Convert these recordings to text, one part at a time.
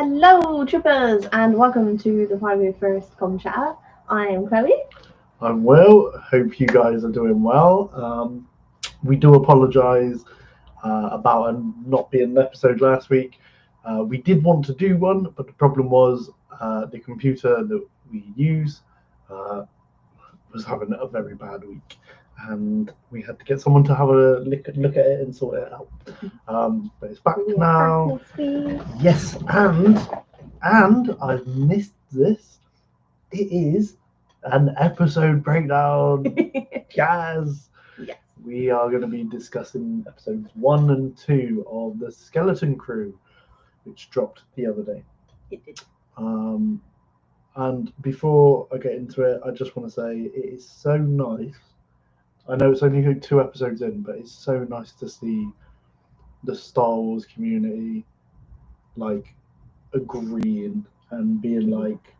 Hello, troopers, and welcome to the 501st Com Chatter. I am Chloe. I'm Will. Hope you guys are doing well. We do apologise about not being an episode last week. We did want to do one, but the problem was the computer that we use was having a very bad week, and we had to get someone to have a look at it and sort it out. But it's back now. Yes, and I've missed this. It is an episode breakdown. Guys, Yes. We are going to be discussing episodes 1 and 2 of The Skeleton Crew, which dropped the other day. It did. And before I get into it, I just want to say it is so nice. I know it's only 2 episodes in, but it's so nice to see the Star Wars community like agreeing and being like,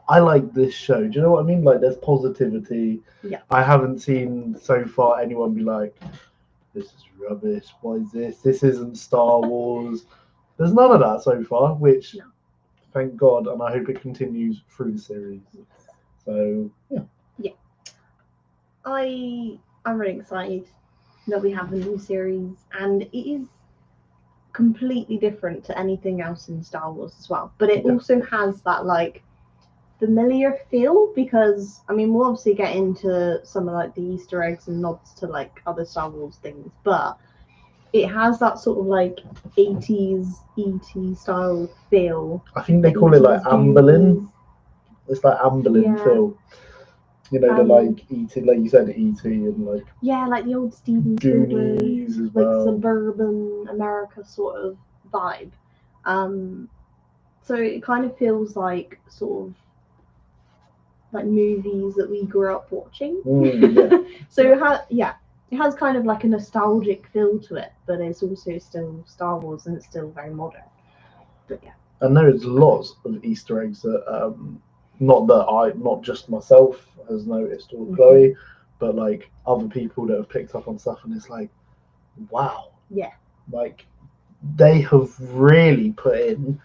I like this show. Do you know what I mean? Like, there's positivity. Yeah. I haven't seen so far anyone be like, this is rubbish. What is this? This isn't Star Wars. There's none of that so far, which, No. Thank God, and I hope it continues through the series. So, yeah. Yeah. I'm really excited that we have a new series, and it is completely different to anything else in Star Wars as well. But it also has that, like, familiar feel, because I mean, we'll obviously get into some of like the Easter eggs and nods to like other Star Wars things, but it has that sort of like 80s ET style feel. I think they call it like Amberlin. It's like Amberlin feel. You know, the like E.T., like you said, E.T. and like like the old Steven Goonies Spielberg, as well. like suburban America sort of vibe. So it kind of feels like sort of like movies that we grew up watching. So it has kind of like a nostalgic feel to it, but it's also still Star Wars and it's still very modern. But yeah. And there's lots of Easter eggs that not just myself has noticed or Chloe, but like other people that have picked up on stuff, and it's like, wow. Yeah. Like, they have really put in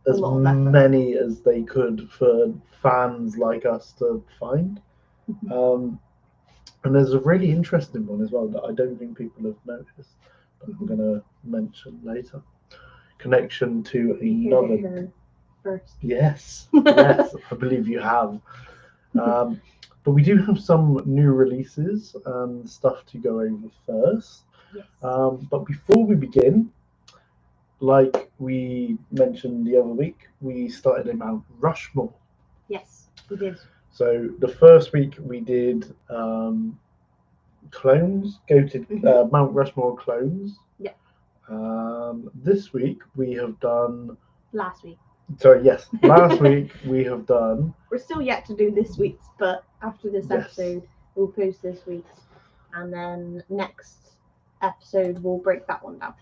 as many as they could for fans like us to find. And there's a really interesting one as well that I don't think people have noticed, but I'm going to mention later. Connection to another. First. Yes, I believe you have. But we do have some new releases and stuff to go over first. Yes. But before we begin, like we mentioned the other week, we started a Mount Rushmore. Yes, we did. So the first week we did clones, Mount Rushmore clones. Yeah. This week we have done... Last week we have done... We're still yet to do this week's, but after this episode, we'll post this week's, and then next episode we'll break that one down.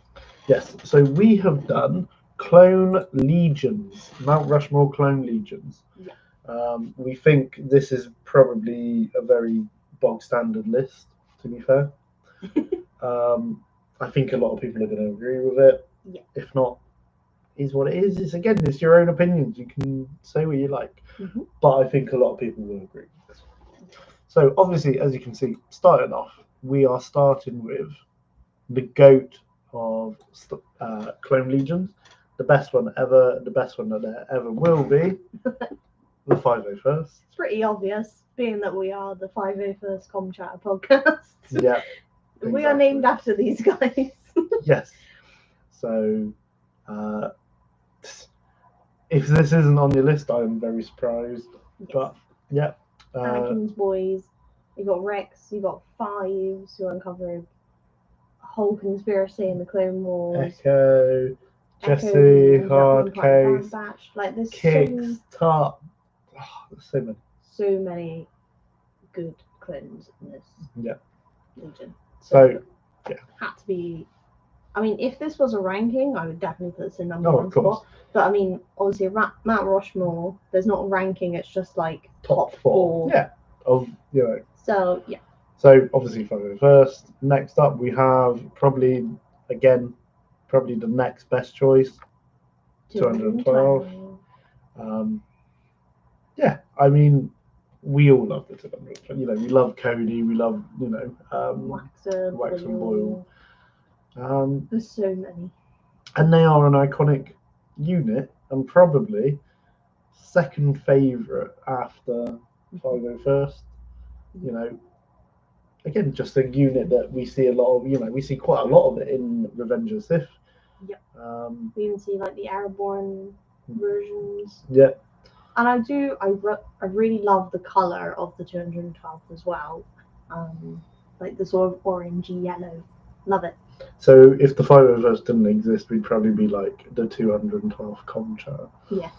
Yes, so we have done Clone Legions, Mount Rushmore Clone Legions. Yeah. We think this is probably a very bog standard list, to be fair. I think a lot of people are going to agree with it. Yeah. If not, is what it is. It's your own opinions. You can say what you like. But I think a lot of people will agree with this. So obviously, as you can see, starting off, we are starting with the GOAT of Clone Legions, the best one ever, the best one that there ever will be, the 501st. It's pretty obvious, being that we are the 501st Com Chatter podcast. Yeah. Exactly. We are named after these guys. Yes. So, if this isn't on your list, I'm very surprised. Yes. But, yeah. Anakin's boys. You got Rex, you got Fives, who uncovered a whole conspiracy in the Clone Wars. Echo, Jesse, Hardcase, like there's Kix, Tart. There's so many good clones in this Legion. So had to be. I mean, if this was a ranking, I would definitely put this in number one spot. But I mean, obviously, Mount Rushmore, there's not a ranking; it's just like top four. Yeah. So yeah. So obviously, 501st. Next up, we have probably the next best choice, 212. Yeah, I mean, we all love the 200. You know, we love Cody. We love, you know, Wax and Boyle. There's so many. And they are an iconic unit, and probably second favourite after 501st. You know, again, just a unit that we see a lot of. You know, we see quite a lot of it in Revenge of the Sith. Yep. We even see like the airborne versions. Yeah. And I really love the colour of the 212 as well. Like the sort of orangey yellow. Love it. So if the 501st didn't exist, we'd probably be like the 212 Concha. Yeah.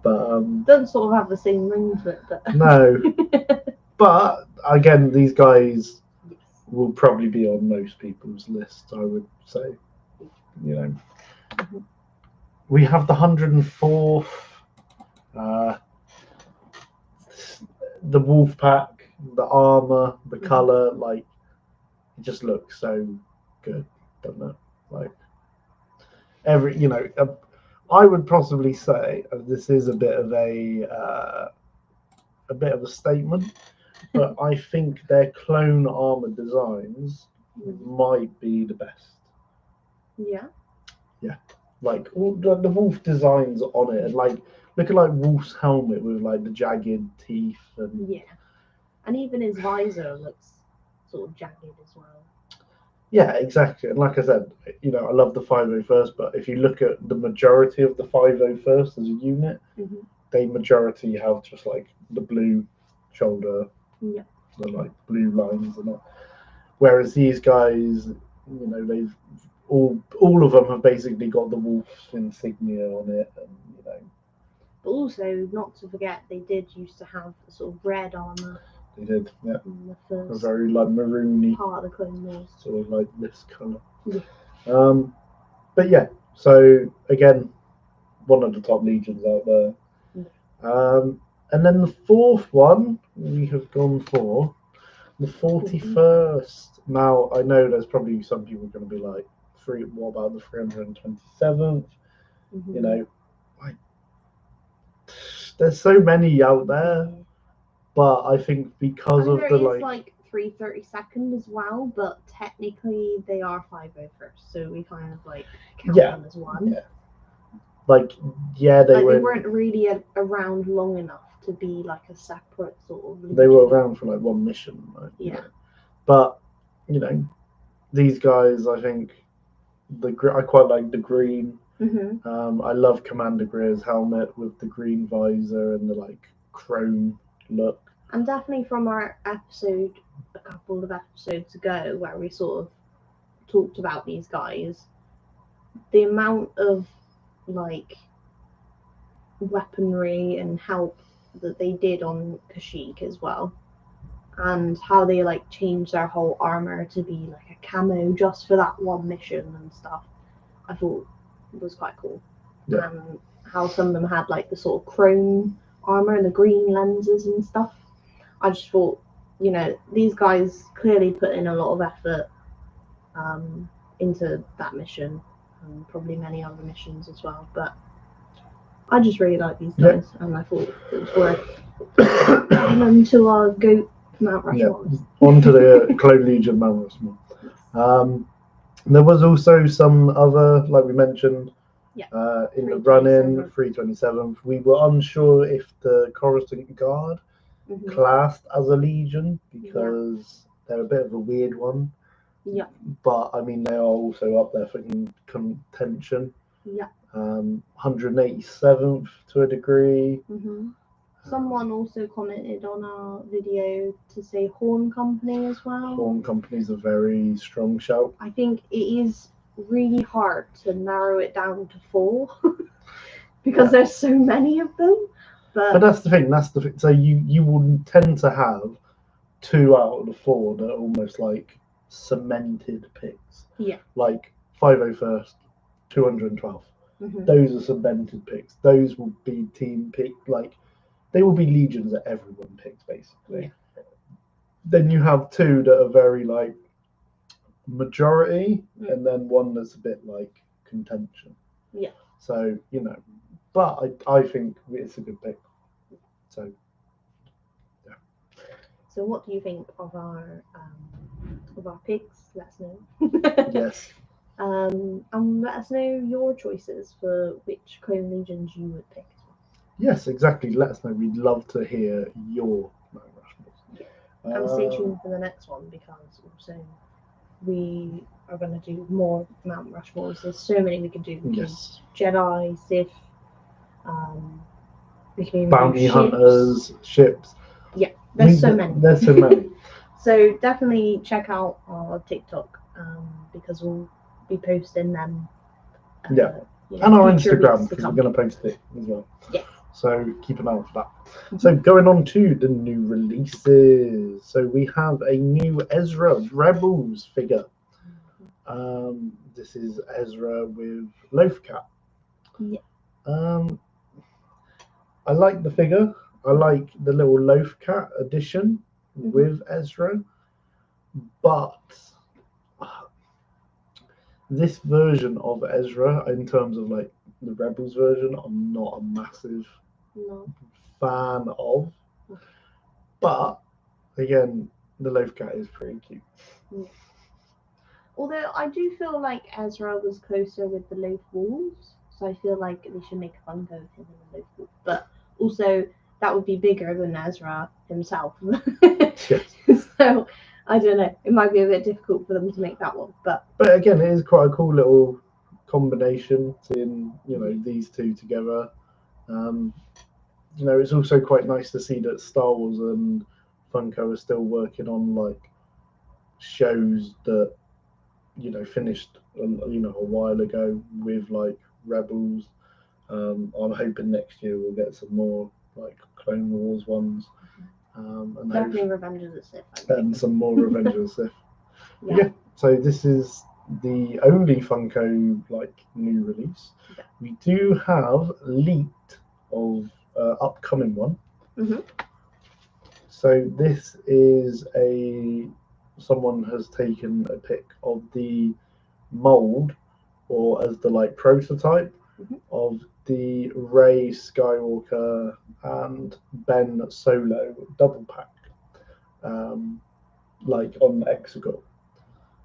But doesn't sort of have the same ring to it, but no. But again, these guys will probably be on most people's lists, I would say. You know, we have the 104th, the wolf pack, the armor, the color, like it just looks so good, doesn't it? Like you know, I would possibly say this is a bit of a statement, but I think their clone armor designs might be the best. Yeah. Yeah, like all the wolf designs on it, and like look at like Wolf's helmet with like the jagged teeth and and even his visor looks sort of jagged as well. Yeah, exactly. And like I said, you know, I love the 501st, but if you look at the majority of the 501st as a unit, they majority have just like the blue shoulder, the like blue lines and all. Whereas these guys, you know, they've all of them have basically got the wolf's insignia on it, and you know. But also, not to forget, they did used to have a sort of red armor. They did, yeah. In the first a very like maroony part of the Clone Wars. Sort of like this colour. Yeah. But yeah, so again, one of the top legions out there. And then the fourth one we have gone for the 41st. Now I know there's probably some people going to be like, what about the 327th? You know, like there's so many out there. But I think because of the like 332nd as well, but technically they are 501st, so we kind of like count them as one. Yeah. Like they weren't really around long enough to be like a separate sort of legion. They were around for like one mission, right? Yeah. But you know, these guys, I think I quite like the green. I love Commander Greer's helmet with the green visor and the like chrome look. And definitely from our episode a couple of episodes ago where we sort of talked about these guys, the amount of like weaponry and help that they did on Kashyyyk as well, and how they like changed their whole armor to be like a camo just for that one mission and stuff, I thought was quite cool. Yeah. And how some of them had like the sort of chrome armor and the green lenses and stuff. I just thought, you know, these guys clearly put in a lot of effort into that mission, and probably many other missions as well. But I just really like these guys, and I thought it was worth putting them to our GOAT Mount Rushmore. Yeah. On to the Clone Legion Mount Rushmore. There was also some other, like we mentioned, in the run-in, 327th. We were unsure if the Coruscant Guard classed as a legion because they're a bit of a weird one. Yeah. But I mean, they are also up there for contention. Yeah. 187th to a degree. Someone also commented on our video to say Horn Company as well. Horn Company is a very strong shout. I think it is really hard to narrow it down to 4 because there's so many of them. But that's the thing. So you will tend to have 2 out of the 4 that are almost like cemented picks. Yeah. Like 501st, 212. Those are cemented picks. Those will be team picked. Like they will be legions that everyone picks basically. Yeah. Then you have 2 that are very like majority, and then 1 that's a bit like contention. Yeah. So, but I think it's a good pick. So, yeah. So what do you think of our picks? Let us know. Yes. And let us know your choices for which Clone Legions you would pick as well. Yes, exactly. Let us know. We'd love to hear your Mount Rushmores. And stay tuned for the next one, because also we are going to do more Mount Rushmores. There's so many we can do. We can Yes. do Jedi, Sith, we can Bounty do ships. hunters, ships. Yeah, there's so many. There's so many. So definitely check out our TikTok, because we'll be posting them. Yeah. And our future Instagram, weeks to because we're come. going to post it as well. Yeah. So keep an eye out for that. So going on to the new releases. So we have a new Ezra Rebels figure. This is Ezra with Lothcat. Yeah. I like the figure. I like the little Lothcat edition with Ezra, but this version of Ezra, in terms of like the Rebels version, I'm not a massive fan of. But again, the Lothcat is pretty cute. Yeah. Although I do feel like Ezra was closer with the Loth Wolves, so I feel like they should make a Funko of him in the Loth Wolves. But also, that would be bigger than Ezra himself. Yes. So I don't know. It might be a bit difficult for them to make that one. But again, it is quite a cool little combination, seeing these two together. It's also quite nice to see that Star Wars and Funko are still working on like shows that finished a while ago with like Rebels. I'm hoping next year we'll get some more like Clone Wars ones, and definitely Revenge of the Sith. And some more Revenge of the Sith. Yeah. So this is the only Funko like new release. Yeah. We do have leaked of upcoming one. So this is someone has taken a pic of the mold, or as the like prototype of the Rey Skywalker and Ben Solo double pack, like on Exegol.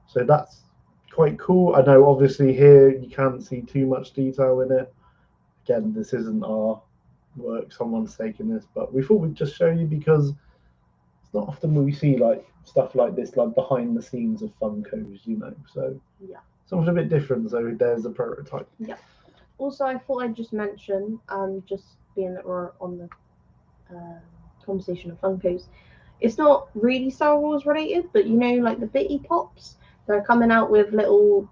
So that's quite cool. I know obviously here you can't see too much detail in it. Again, this isn't our work, someone's taken this, but we thought we'd just show you because it's not often we see like stuff like this, like behind the scenes of Funkos, So yeah, something a bit different. So there's a prototype. Yeah. Also, I thought I'd just mention, just being that we're on the conversation of Funkos, it's not really Star Wars related, but like the Bitty Pops, they're coming out with little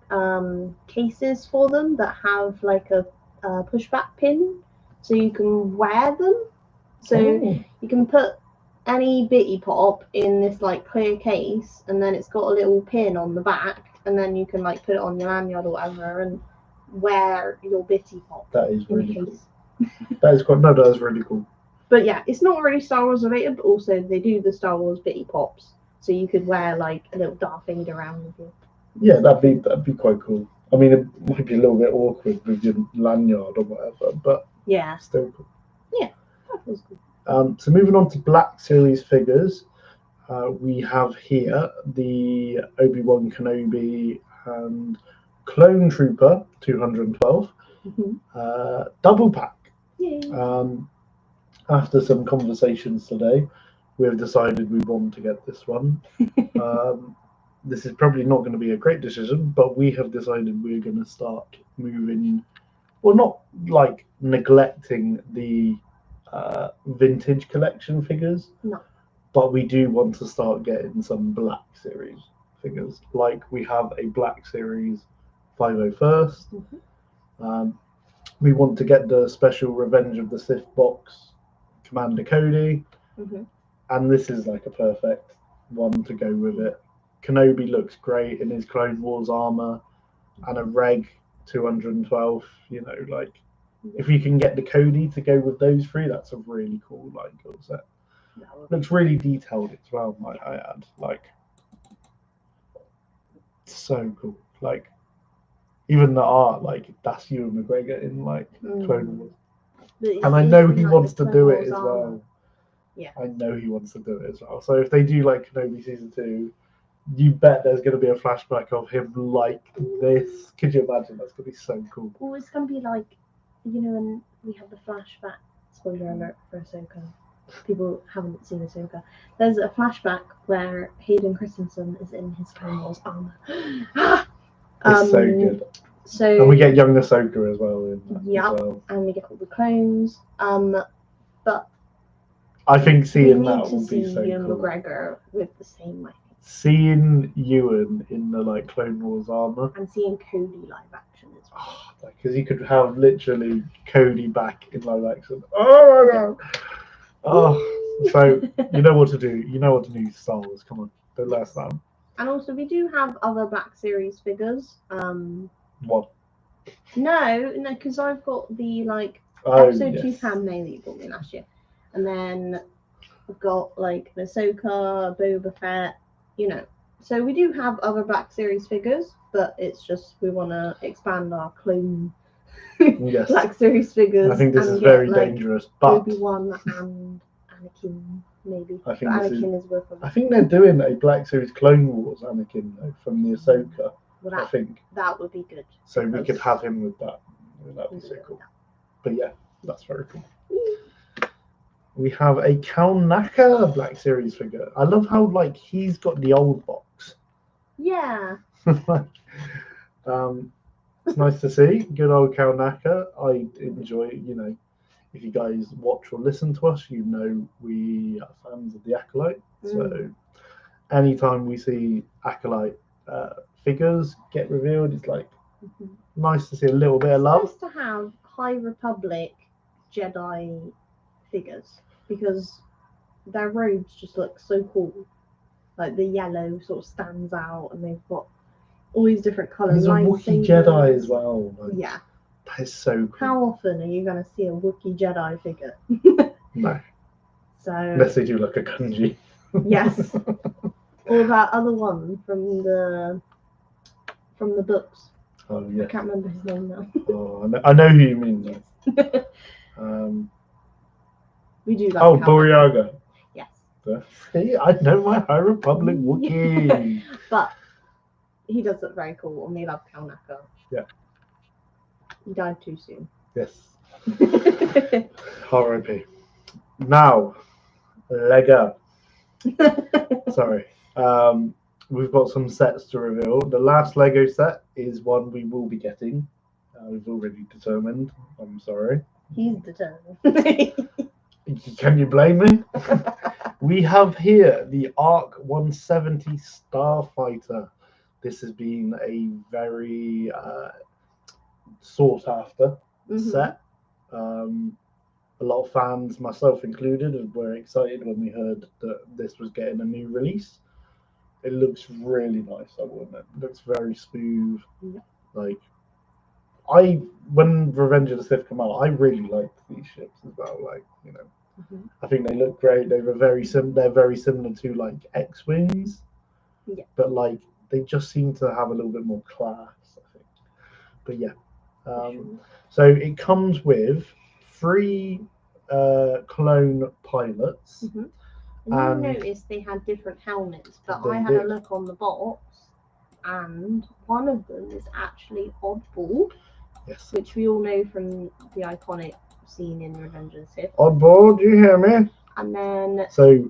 cases for them that have like a pushback pin, so you can wear them. So you can put any Bitty Pop in this like clear case, and then it's got a little pin on the back, and then you can like put it on your lanyard or whatever and wear your Bitty Pop. That is really cool. That is really cool. But yeah, it's not really Star Wars related, but also they do the Star Wars Bitty Pops, so you could wear like a little Darth Vader around with you. Yeah, that'd be quite cool. I mean, it might be a little bit awkward with your lanyard or whatever, but yeah, still cool. Yeah, that was cool. So moving on to Black Series figures, we have here the Obi-Wan Kenobi and Clone Trooper 212 double pack. After some conversations today, we've decided we want to get this one. This is probably not going to be a great decision, but we have decided we're going to start moving, well, not like neglecting the vintage collection figures. No. But we do want to start getting some Black Series figures. Like we have a Black Series 501st. We want to get the special Revenge of the Sith box Commander Cody. And this is like a perfect one to go with it. Kenobi looks great in his Clone Wars armor and a Reg 212. If you can get the Cody to go with those three, that's a really cool set. Looks really detailed as well, might I add. So cool. Even the art, like that's Ewan McGregor in like Clone Wars. But And I it's know in, he like, wants the to Clone do it Wars as armor. well. Yeah. I know he wants to do it as well. So if they do like Kenobi season 2, you bet there's going to be a flashback of him like this. Could you imagine? That's going to be so cool. Well, it's gonna be like, you know, when we have the flashback. Spoiler alert for Ahsoka. People haven't seen Ahsoka. There's a flashback where Hayden Christensen is in his Clone Wars armor. It's so good. So And we get young Ahsoka as well in that Yep. as well. and we get all the clones. But I think we seeing need that to will see be so Ewan cool. McGregor with the same like, Seeing Ewan in the like Clone Wars armor, and seeing Cody live action as well. because you could have literally Cody back in live action. Oh my god! Oh, so you know what to do. You know what to do, Star Wars. Come on, don't let us down. And also, we do have other Black Series figures. What? No, because I've got the like Oh, episode 2 yes. Padme that you bought me last year, and then we've got like the Ahsoka, Boba Fett, you know. So we do have other Black Series figures, but it's just we want to expand our clone Yes. Black Series figures. I think this and is get, very like, dangerous, but Obi-Wan and Anakin, maybe. I think But this is- Anakin is worth I think they're doing a Black Series Clone Wars Anakin though, from the Ahsoka. Well, I think that would be good. so. We could because- have him with that. That'd be so cool. But yeah, that's very cool. We have a Cal Naka Black Series figure. I love how like he's got the old box. Yeah. It's nice to see. Good old Cal Naka. I enjoy, if you guys watch or listen to us, you know we are fans of the Acolyte. So anytime we see Acolyte figures get revealed, it's like nice to see a little bit of love. It's nice to have High Republic Jedi figures because their robes just look so cool. Like the yellow sort of stands out, and they've got all these different colours. There's a Wookiee Jedi as well. Like, Yeah. That is so cool. How often are you going to see a Wookiee Jedi figure? No. So Unless they do like a Kunji. Yes. Or that other one from the books. Oh yeah. I can't remember his name now. Oh, I know who you mean. Yes. We do like Buriaga. Yes. See, I know my High Republic Wookiee. But he does look very cool, and we love Cal Naka. Yeah. He died too soon. Yes. R.I.P. Now, Lego. Sorry. We've got some sets to reveal. The last Lego set is one we will be getting. We've already determined. I'm sorry. He's determined. Can you blame me? We have here the ARC 170 Starfighter. This has been a very sought after set. A lot of fans, myself included, were excited when we heard that this was getting a new release. It looks really nice, I will admit. It looks very smooth. Yeah. Like, when Revenge of the Sith came out, I really liked these ships as well. Like, I think they look great. They're very similar to like X-Wings. Yeah. But like they just seem to have a little bit more class, I think. But yeah. So it comes with 3 clone pilots. And And you noticed they had different helmets, but They I had a did. look on the box, and one of them is actually Oddball, Yes. which we all know from the iconic scene in Revenge of the Sith. Oddball, do you hear me? And then So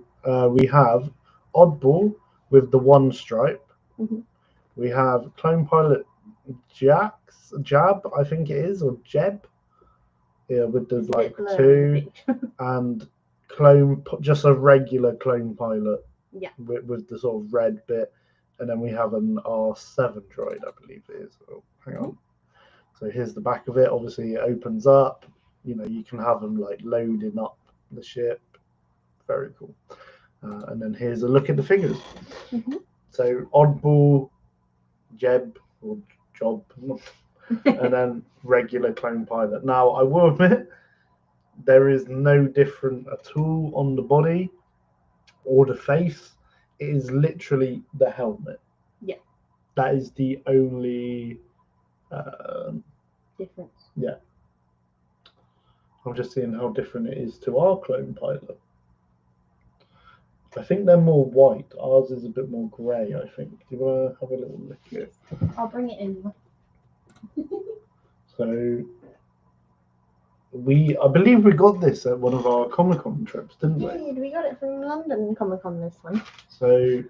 we have Oddball with the 1 stripe. Mhm. We have clone pilot Jab, I think it is, or Jeb. Yeah, with the it's a like bit blurry, 2, and just a regular clone pilot. Yeah. With the sort of red bit, and then we have an R7 droid, I believe it is. Oh, hang on. So here's the back of it. Obviously, it opens up. You can have them like loading up the ship. Very cool. And then here's a look at the figures. Mhm. So Oddball, Jeb or Job, and then regular clone pilot. Now, I will admit, there is no different at all on the body or the face. It is literally the helmet. Yeah. That is the only Difference. I'm just seeing how different it is to our clone pilot. I think they're more white. Ours is a bit more grey, I think. Do you want to have a little look at it? I'll bring it in. So, I believe we got this at one of our Comic-Con trips, didn't we? We got it from London Comic-Con this one. So,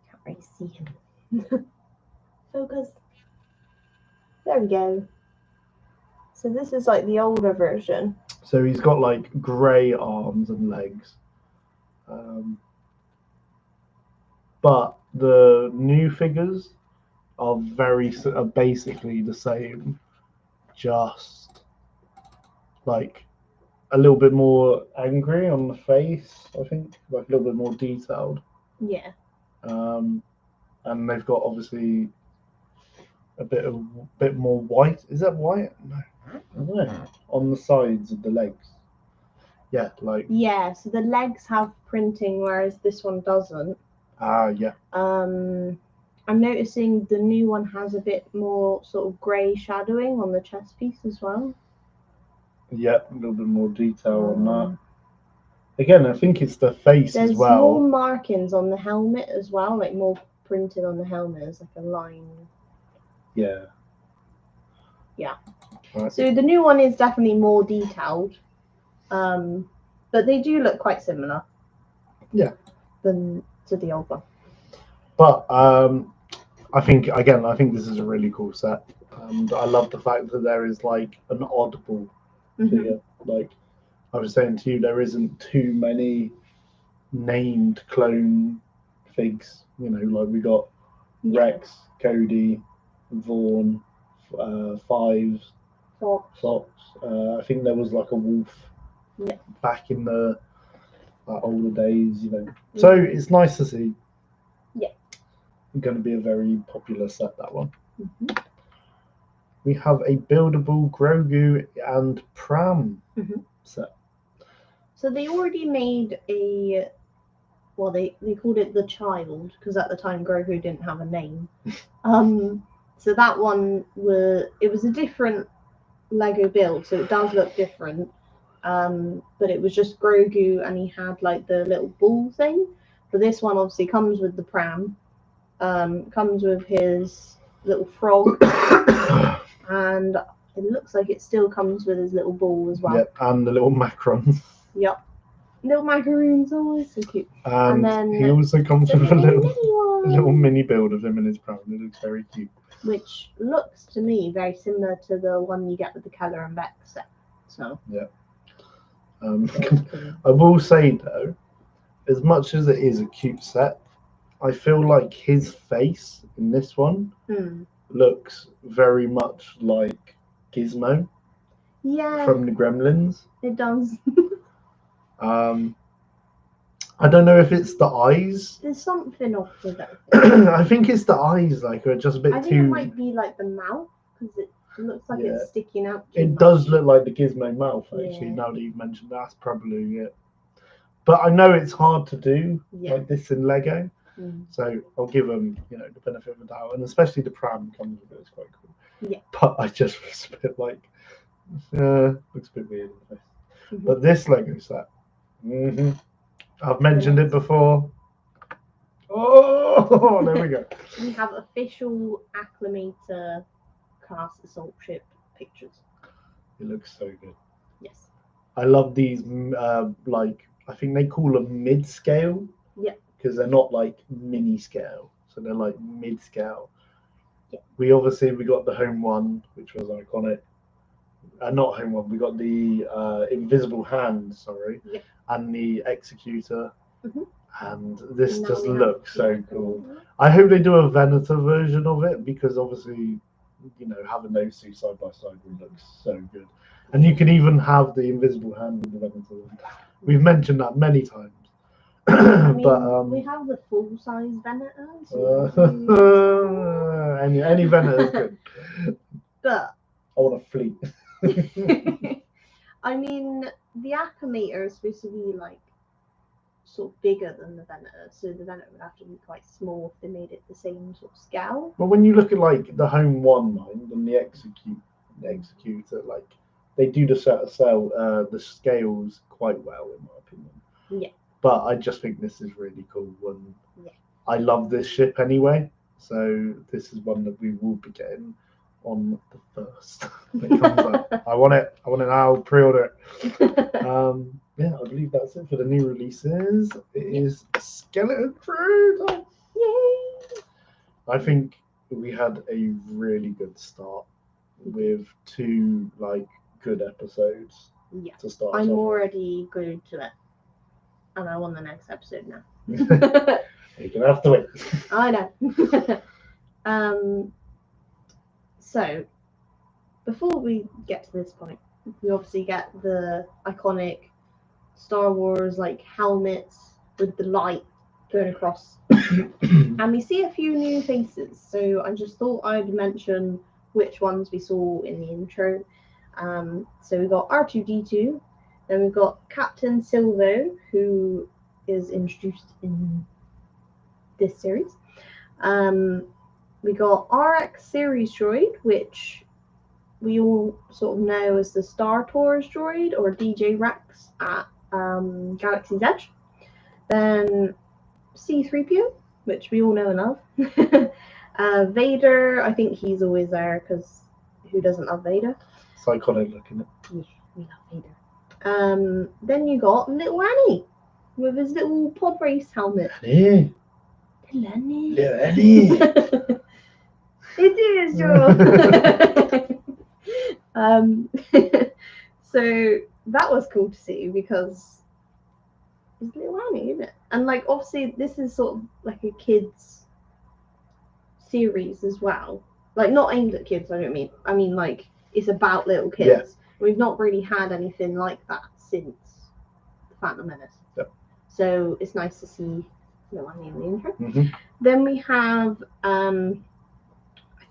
Can't really see him. Focus. There we go. So this is like the older version. so he's got like grey arms and legs. But the new figures are basically the same, just like a little bit more angry on the face, I think, like a little bit more detailed. Yeah. And they've got obviously a bit more white. Is that white? No. On the sides of the legs. Yeah, like. Yeah, so the legs have printing, whereas this one doesn't. Yeah. I'm noticing the new one has a bit more sort of grey shadowing on the chest piece as well. Yep, a little bit more detail on that. Again, I think it's the face as well. There's more markings on the helmet as well, like more printed on the helmet as like a line. Yeah. Yeah. Right. So the new one is definitely more detailed, but they do look quite similar. Yeah. Than to the old one. But I think this is a really cool set, and I love the fact that there is like an oddball figure. Like I was saying to you, there isn't too many named clone figs. You know, like we got Rex, Cody, Vaughn, Fives, Fox. I think there was like a wolf back in the older days, you know. So it's nice to see. Yeah. Going to be a very popular set, that one. We have a buildable Grogu and Pram set. So they already made a, well, they called it the Child, because at the time Grogu didn't have a name. So that one it was a different Lego build, so it does look different. But it was just Grogu, and he had like the little ball thing. But this one obviously comes with the Pram, comes with his little frog, and it looks like it still comes with his little ball as well. Yep, and the little macarons. Yep. Little macaroons, oh, so cute. And then he also comes with a little mini build of him in his Pram. It looks very cute. Which looks to me very similar to the one you get with the Keller and Beck set. So. Yeah. I will say though, as much as it is a cute set, I feel like his face in this one looks very much like Gizmo. Yeah. From the Gremlins. It does. I don't know if it's the eyes. There's something off with it. I think it's the eyes, like are just a bit too. I think it might be like the mouth, because it looks like it's sticking out. It does look like the Gizmo mouth, actually. Now that you've mentioned that, that's probably it. But I know it's hard to do like this in Lego, so I'll give them, the benefit of the doubt, and especially the Pram comes with it. It's quite cool. Yeah. But I just was a bit like, looks a bit weird in the face. But this Lego set, I've mentioned it before. Oh, there we go. We have official Acclimator class assault ship pictures. It looks so good. Yes. I love these, I think they call them mid-scale. Yeah. Because they're not like mini-scale. So they're like mid-scale. Yeah. We got the home one, which was iconic. Not home one, we got the Invisible Hand, and the Executor. And this just looks so cool. I hope they do a Venator version of it, because obviously, having those two side by side would look so good. And you can even have the Invisible Hand with the Venator. We've mentioned that many times. But we have the full size Venator. Any Venator is good. But I want a fleet. I mean, the Acclimator is supposed to be like sort of bigger than the Venator, so the Venator would have to be quite small if they made it the same sort of scale. But when you look at like the Home One mind and the Executor, like they do the the scales quite well in my opinion. Yeah. But I just think this is really cool, and Yeah. I love this ship anyway. So this is one that we will be getting on the 1st. When it comes out. I want it. I want it now. Pre-order it. Yeah, I believe that's it for the new releases. It is Skeleton Crew. Yay! I think we had a really good start with 2 like good episodes Yeah. to start. I'm off. already glued to it, and I want the next episode now. You're gonna have to wait. I know. So before we get to this point, we obviously get the iconic Star Wars like helmets with the light going across, and we see a few new faces. So I just thought I'd mention which ones we saw in the intro. So we got R2-D2, then we've got Captain Silvo, who is introduced in this series. We got RX series droid, which we all sort of know as the Star Tours droid, or DJ Rex at Galaxy's Edge. Then C-3PO, which we all know and love. Vader, I think he's always there, because who doesn't love Vader? It's iconic looking. Yeah, we love Vader. Then you got little Annie with his little pod race helmet. Annie. Little Annie. Little Annie. It is, Joe. So that was cool to see, because it's little Annie, isn't it? And like obviously this is sort of like a kids series as well. Like not aimed at kids, I mean like it's about little kids. Yeah. We've not really had anything like that since The Phantom Menace. Yep. So it's nice to see little Annie in the intro. Mm-hmm. Then we have I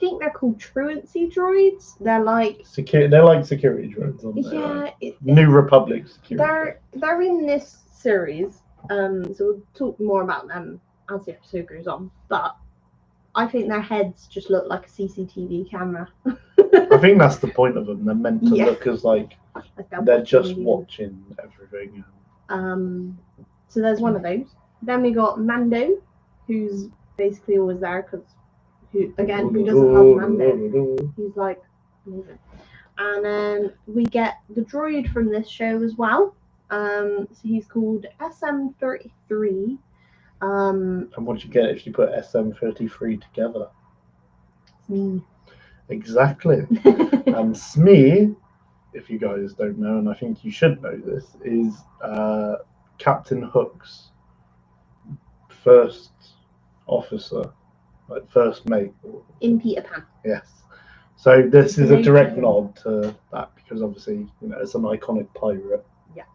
think they're called truancy droids. They're like They're like security droids, aren't they? yeah, Like New Republic security. they're in this series. So we'll talk more about them as the episode goes on. But I think their heads just look like a CCTV camera. I think that's the point of them. They're meant to Yeah. look as like they're just watching everything. So there's one of those. Then we got Mando, who's basically always there, because who doesn't love Mando? He's like amazing. And then we get the droid from this show as well. So he's called SM-33. And what do you get if you put SM-33 together? Me. Exactly. And Smee, if you guys don't know, and I think you should know this, is Captain Hook's first officer, like first mate. In Peter Pan. Yes. So this is a direct Amazing. nod to that, because obviously, it's an iconic pirate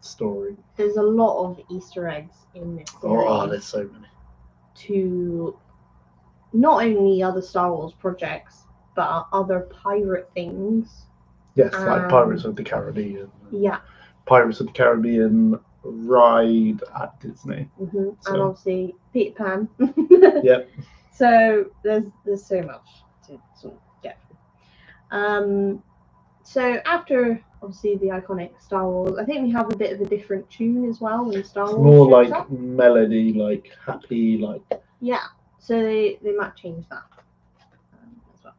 story. There's a lot of Easter eggs in this series. Oh, there's so many. To not only other Star Wars projects, but other pirate things. Yes, like Pirates of the Caribbean. Yeah. Pirates of the Caribbean ride at Disney. Mm-hmm. So- And obviously Peter Pan. Yep. So there's so much to sort of get through. So after obviously the iconic Star Wars, I think we have a bit of a different tune as well when Star It's Wars more shows like up. melody, like happy, like Yeah. So they might change that as well.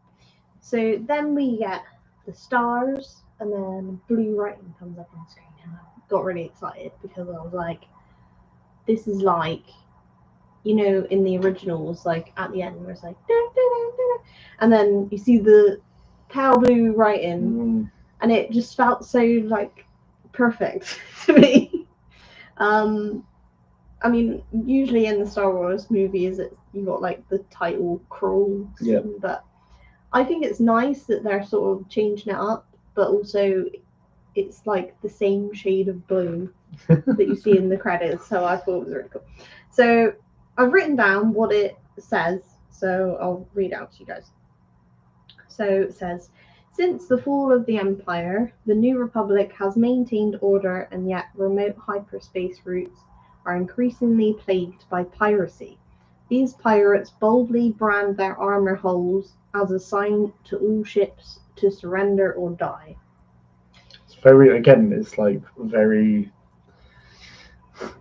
So then we get the stars, and then blue writing comes up on the screen, and I got really excited because I was like, this is like, in the originals, like at the end where it's like, da, da, da, da, and then you see the pale blue writing, and it just felt so like perfect to me. I mean, usually in the Star Wars movies, you got like the title crawl scene, Yeah. but I think it's nice that they're sort of changing it up, but also it's like the same shade of blue that you see in the credits, so I thought it was really cool. So I've written down what it says, so I'll read out to you guys. So it says, since the fall of the Empire, the New Republic has maintained order, and yet remote hyperspace routes are increasingly plagued by piracy. These pirates boldly brand their armor holes as a sign to all ships to surrender or die. It's very, again, it's like very,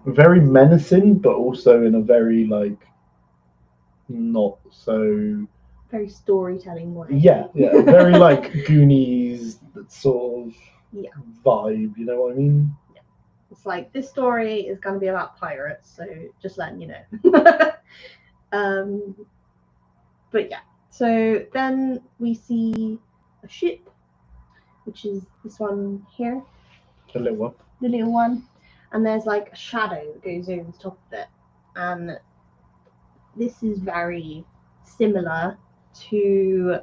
very menacing, but also in a very like not so. Very storytelling way. Yeah, very like Goonies sort of Yeah. vibe. You know what I mean? It's like, this story is going to be about pirates, so just letting you know. But yeah, so then we see a ship, which is this one here, The little one. the little one, and there's like a shadow that goes over the top of it, and this is very similar to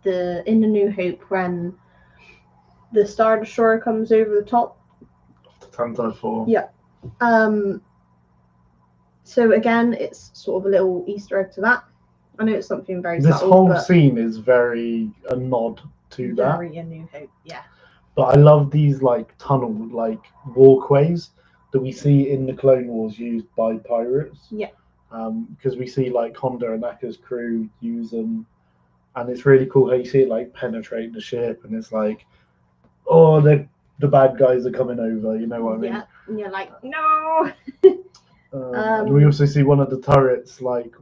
in the New Hope when the Star Destroyer comes over the top. The Tantai 4. Yeah. So again, it's sort of a little Easter egg to that. I know it's something very This subtle, whole but scene is very a nod to that. very A New Hope, yeah. But I love these like tunnel like walkways that we see in the Clone Wars used by pirates. Yeah. Because we see like Honda and Aka's crew use them, and it's really cool how you see it like penetrate the ship, and it's like, oh, the bad guys are coming over. You know what I mean? Yeah, and you're like, no. And we also see one of the turrets, like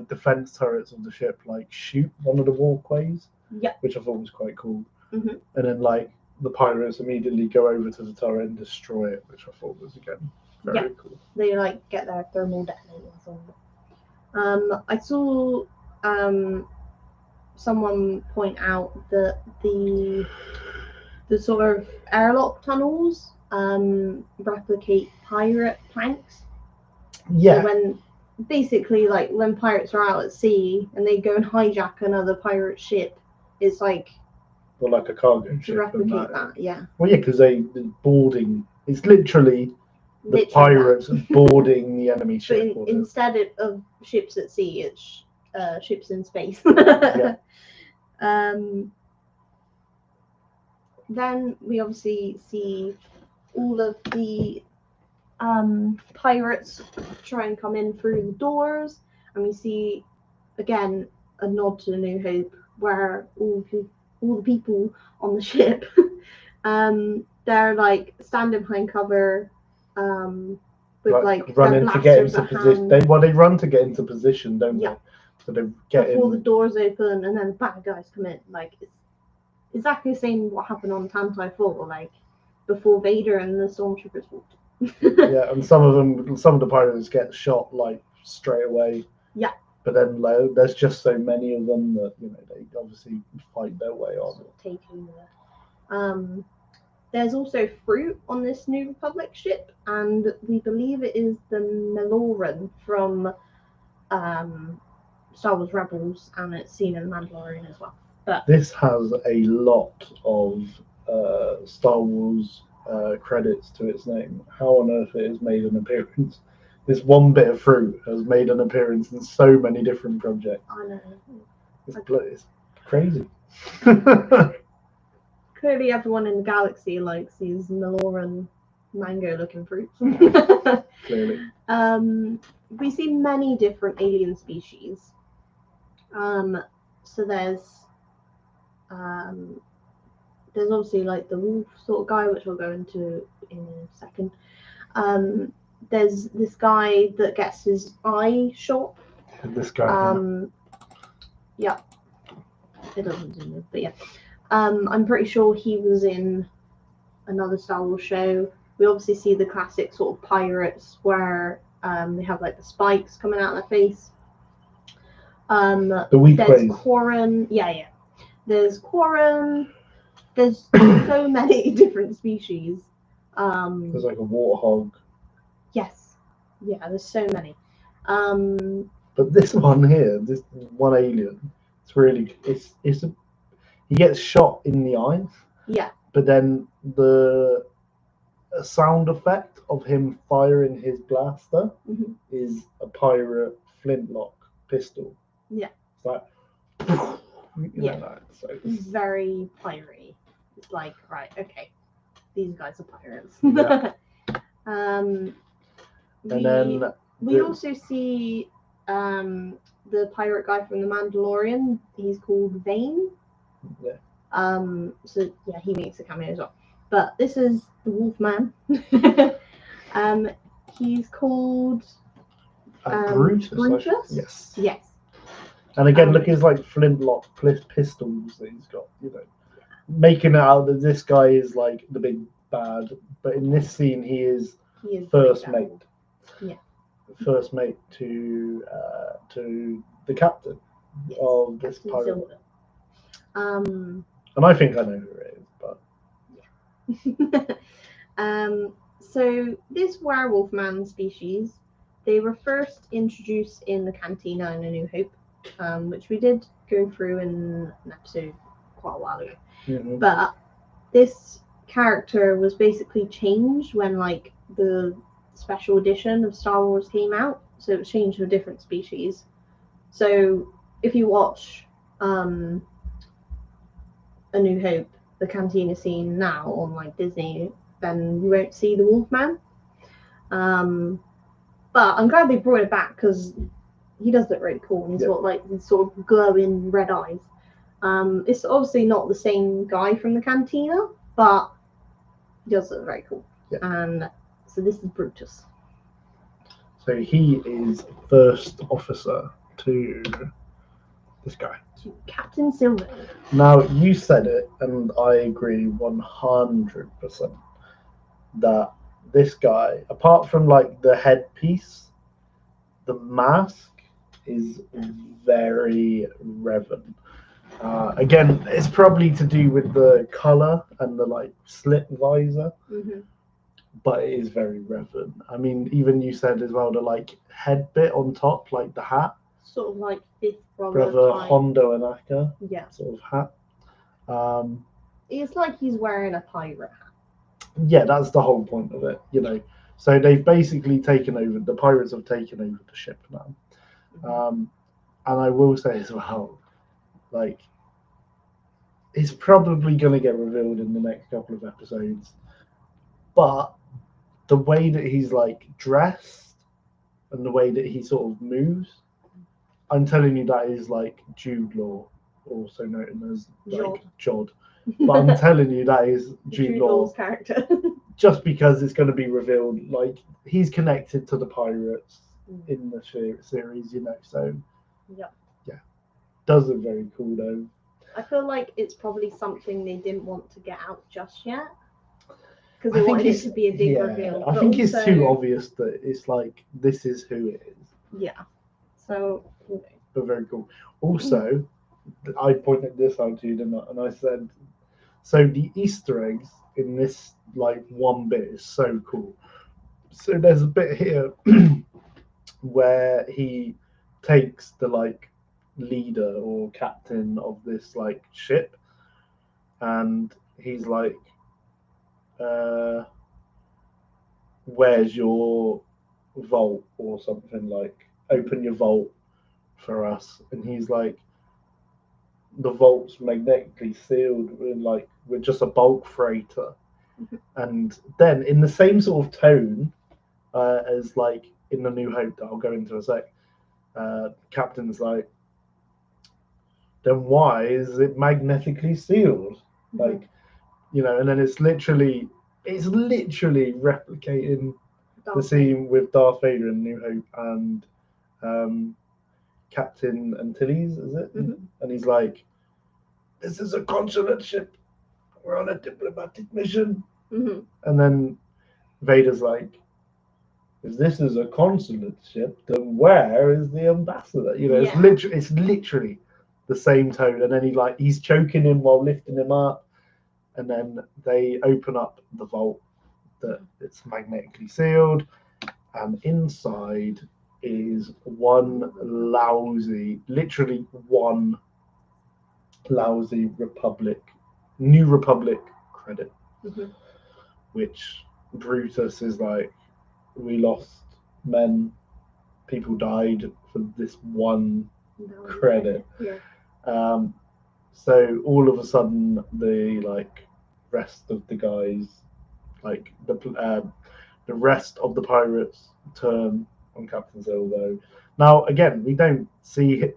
defense turrets of the ship, like shoot one of the walkways. Yeah. Which I thought was quite cool. Mhm. And then like the pirates immediately go over to the turret and destroy it, which I thought was again very cool. They like get their thermal detonators on. I saw someone point out that the sort of airlock tunnels replicate pirate planks. Yeah. So when basically like when pirates are out at sea and they go and hijack another pirate ship, it's like Or like a cargo to ship. replicate that. Yeah. Well, yeah, because the boarding. It's literally the Literally pirates boarding the enemy But ship. instead of ships at sea, it's ships in space. Yeah. Then we obviously see all of the pirates try and come in through the doors, and we see again a nod to New Hope, where all the people on the ship, they're like standing behind cover, with like running to get into position. They run to get into position, don't Yeah. they? So they get before in. the doors open, and then the bad guys come in. Like, it's exactly the same what happened on Tantai 4, like before Vader and the stormtroopers walked. Yeah, and some of the pirates get shot like straight away. Yeah. But then like, there's just so many of them that they obviously fight their way on. Sort of take over. There's also fruit on this New Republic ship, and we believe it is the Meloran from Star Wars Rebels, and it's seen in Mandalorian as well. But this has a lot of Star Wars credits to its name. How on earth it has made an appearance? This one bit of fruit has made an appearance in so many different projects. I know. It's crazy. Clearly, everyone in the galaxy likes these Meloran mango-looking fruits. Clearly. We see many different alien species. So there's obviously like the wolf sort of guy, which we'll go into in a second. There's this guy that gets his eye shot. This guy. Yeah. It doesn't zoom in, but yeah. I'm pretty sure he was in another Star Wars show. We obviously see the classic sort of pirates where they have like the spikes coming out of their face. The weak there's ways. Quarren. Yeah. There's Quarren. There's so many different species. There's like a warthog. Yes. Yeah, there's so many. But this one here, this one alien, he gets shot in the eyes. Yeah. But then the sound effect of him firing his blaster is a pirate flintlock pistol. Yeah. It's like, so it's very piratey. It's like, right, okay, these guys are pirates. Yeah. And then we also see the pirate guy from the Mandalorian. He's called Vane. Yeah. So yeah, he makes a cameo as well. But this is the Wolfman. He's called Brutus. Yes. And again, look at his like flintlock pistols that he's got. Making it out that this guy is like the big bad, but in this scene he is first mate. Yeah. First mate to the captain of this pirate. And I think I know who it is, but so this werewolf man species, they were first introduced in the Cantina in A New Hope, which we did go through in an episode quite a while ago. Mm-hmm. But this character was basically changed when like the special edition of Star Wars came out, so it was changed to a different species. So if you watch A New Hope, the Cantina scene now on like Disney, then you won't see the Wolfman. But I'm glad they brought it back because he does look really cool, and he's got like these sort of glowing red eyes. It's obviously not the same guy from the Cantina, but he does look very cool. Yeah. And so this is Brutus. So he is first officer to this guy. To Captain Sylvan. Now, you said it, and I agree 100% that this guy, apart from like the headpiece, the mask is very Revan. Again, it's probably to do with the color and the like slit visor, but it is very Revan. I mean, even you said as well the like head bit on top, like the hat, sort of like Fifth Brother Hondo and Aka, sort of hat. It's like he's wearing a pirate hat. Yeah, that's the whole point of it, So they've basically taken over. The pirates have taken over the ship now. And I will say as well, like, it's probably going to get revealed in the next couple of episodes. But the way that he's like dressed and the way that he sort of moves, I'm telling you that is like Jude Law, also known as like Jod. But I'm telling you that is Jude Law's character. Just because it's going to be revealed, like he's connected to the pirates in the series, So yeah, does look very cool though. I feel like it's probably something they didn't want to get out just yet because they wanted it to be a big reveal. I think it's too obvious that it's like this is who it is. Yeah. So. But very cool. Also, I pointed this out to you, didn't I? And I said, so the Easter eggs in this like one bit is so cool. So there's a bit here where he takes the like leader or captain of this like ship, and he's like, where's your vault or something, like open your vault for us. And he's like, the vault's magnetically sealed, we're just a bulk freighter. And then in the same sort of tone as like in the New Hope that I'll go into a sec, Captain's like, then why is it magnetically sealed? Like, and then it's literally replicating the scene with Darth Vader in New Hope and Captain Antilles, is it? And he's like, this is a consulate ship. We're on a diplomatic mission. And then Vader's like, if this is a consulate ship, then where is the ambassador? It's literally the same tone. And then he's choking him while lifting him up. And then they open up the vault that it's magnetically sealed. And inside is literally one lousy New Republic credit, which Brutus is like, we lost men, people died for this one credit. So all of a sudden the like rest of the guys, like the rest of the pirates turn on Captain Silver. Now, again, we don't see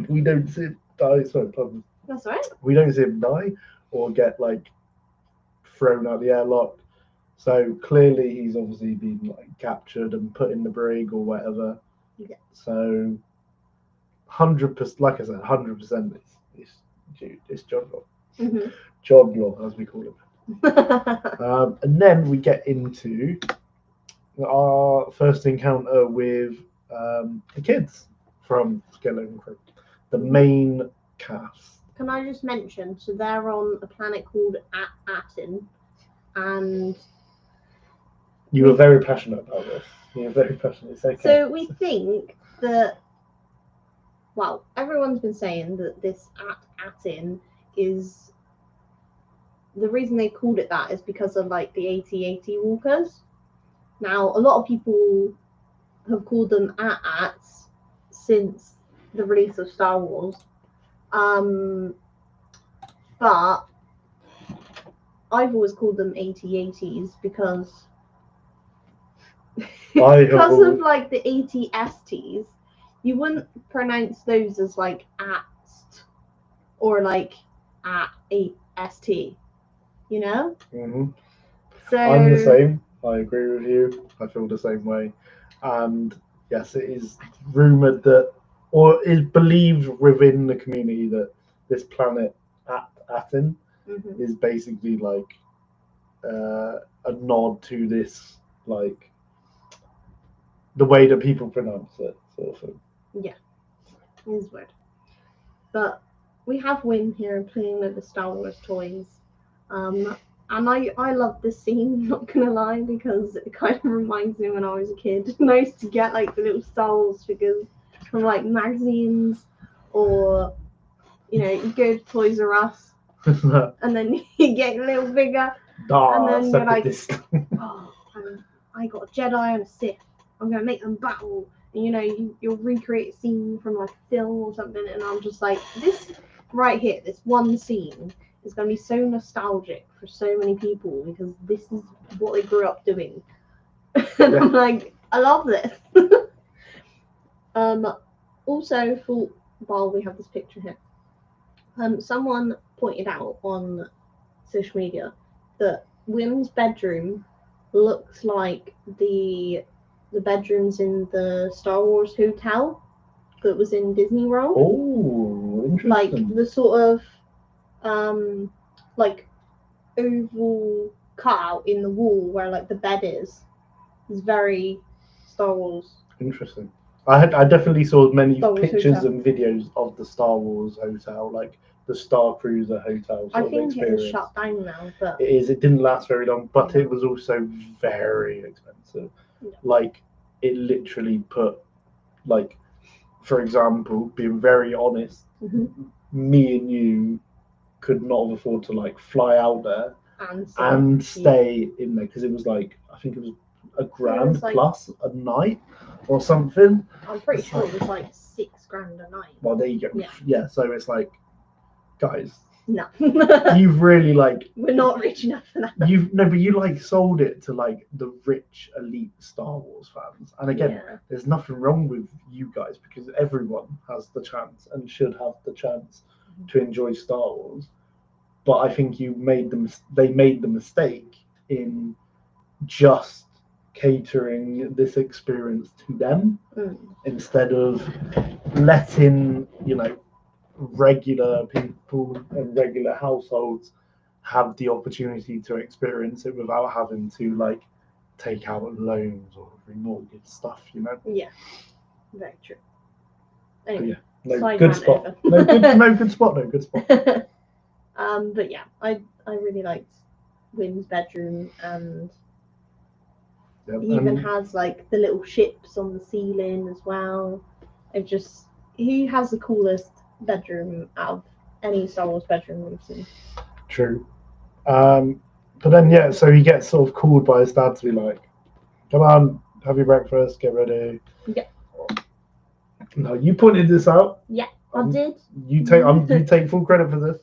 we don't see him die. Sorry, pardon. That's right. We don't see him die or get like thrown out the airlock. So clearly, he's obviously been like captured and put in the brig or whatever. Yeah. So 100%, like I said, 100% it's John Law. Mm-hmm. John Law, as we call him. And then we get into our first encounter with the kids from Skeleton Crew, the main cast. Can I just mention? So they're on a planet called Atin, and You were very passionate about this. You were very passionate. It's okay. So we think that. Well, everyone's been saying that this Atin is. The reason they called it that is because of like the AT-AT walkers. Now, a lot of people have called them AT-ATs since the release of Star Wars. But I've always called them AT-ATs because of like the AT-STs, you wouldn't pronounce those as like AT or like AT-ST, you know? Mm-hmm. So I'm the same. I agree with you. I feel the same way. And yes, it is rumoured that, or is believed within the community that this planet Atin Mhm. is basically like a nod to this, like the way that people pronounce it, sort of thing. Yeah, it is weird. But we have Wynn here playing with the Star Wars toys. And I love this scene, not gonna lie, because it kind of reminds me when I was a kid. Nice to get like the little Star Wars figures from like magazines, or you know, you go to Toys R Us and then you get a little figure, and then you're like, oh, I got a Jedi and a Sith. I'm gonna make them battle. And you know, you'll recreate a scene from like a film or something, and I'm just like, this right here, this one scene is going to be so nostalgic for so many people because this is what they grew up doing. And I'm like, I love this. Also, while we have this picture here, someone pointed out on social media that Wim's bedroom looks like the bedrooms in the Star Wars hotel that was in Disney World. Oh, interesting. Like the sort of like oval cutout in the wall where like the bed is very Star Wars. Interesting. I definitely saw many pictures hotel. and videos of the Star Wars hotel, like the Star Cruiser hotel. I think it is shut down now, but it is. It didn't last very long, but it was also very expensive. Yeah. Like it literally put, like, for example, being very honest, me and you could not have afforded to like fly out there and stay in there because it was like, I think it was $1,000 like, plus a night or something. I'm pretty sure it was like $6,000 a night. Well, there you go. Yeah, so it's like, guys, no, you've really like, we're not rich enough for that. But you like sold it to like the rich elite Star Wars fans, and again, there's nothing wrong with you guys because everyone has the chance and should have the chance to enjoy Star Wars. But I think they made the mistake in just catering this experience to them instead of letting, you know, regular people and regular households have the opportunity to experience it without having to like take out loans or remortgage stuff, you know. Yeah, very true. Anyway, good spot. No good spot. But yeah, I really liked Wyn's bedroom, and he even has like the little ships on the ceiling as well. He has the coolest bedroom out of any Star Wars bedroom we've seen. True. But then so he gets sort of called by his dad to be like, come on, have your breakfast, get ready. Yeah. No, you pointed this out. Yeah, I did. You take full credit for this.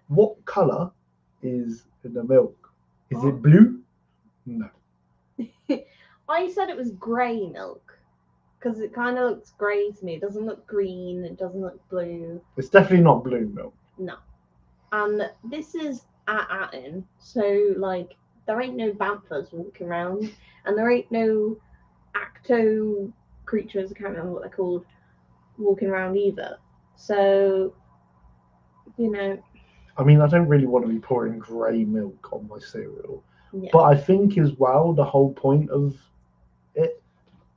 What colour is in the milk? Is it blue? No. I said it was grey milk because it kind of looks grey to me. It doesn't look green. It doesn't look blue. It's definitely not blue milk. No. And this is at Atten, so like there ain't no banthas walking around, and there ain't no acto creatures. I can't remember what they're called, walking around either. So, you know. I mean, I don't really want to be pouring grey milk on my cereal. Yeah. But I think as well, the whole point of it,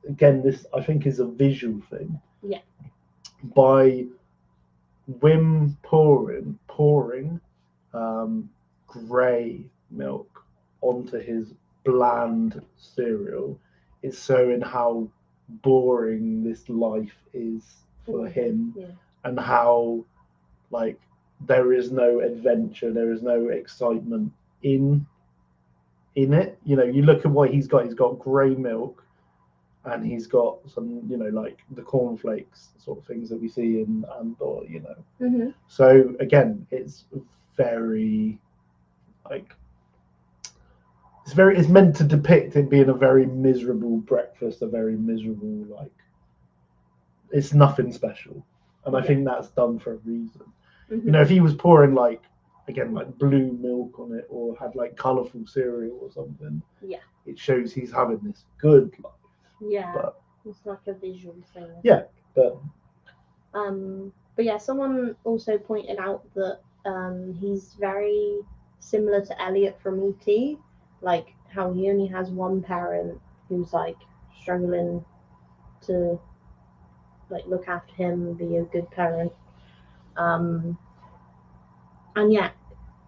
again, this I think is a visual thing. Yeah. By Wim pouring grey milk onto his bland cereal, it's showing how boring this life is for him, and how like there is no adventure, there is no excitement in it. You know, you look at what he's got grey milk, and he's got some, you know, like the cornflakes sort of things that we see in Andor, you know. Mm-hmm. So again, it's very like it's meant to depict it being a very miserable breakfast, a very miserable, like, it's nothing special. And I think that's done for a reason. Mm-hmm. You know, if he was pouring like, again, like blue milk on it, or had like colourful cereal or something, it shows he's having this good life. Yeah, but it's like a visual thing. Yeah, but yeah, someone also pointed out that he's very similar to Elliot from E.T., like how he only has one parent who's like struggling to like look after him and be a good parent. And yeah,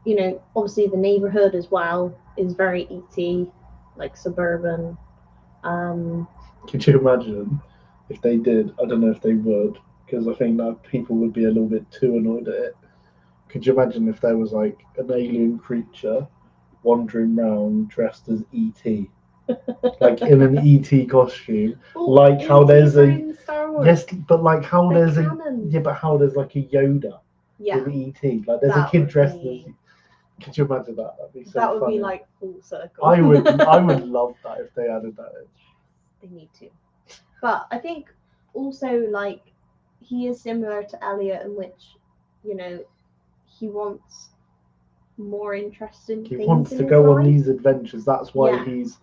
you know, obviously the neighborhood as well is very E.T., like suburban. Could you imagine if they did? I don't know if they would, because I think that people would be a little bit too annoyed at it. Could you imagine if there was like an alien creature wandering around dressed as E.T., like in an E.T. costume, like how there's a yes, but like how there's but how there's like a Yoda with E.T. Like there's a kid dressed as. Could you imagine that? That'd be so That would funny. be like full circle. I would love that if they added that in. They need to. But I think also like he is similar to Elliot in which, you know, he wants more interesting things. He wants to go on these adventures. That's why he's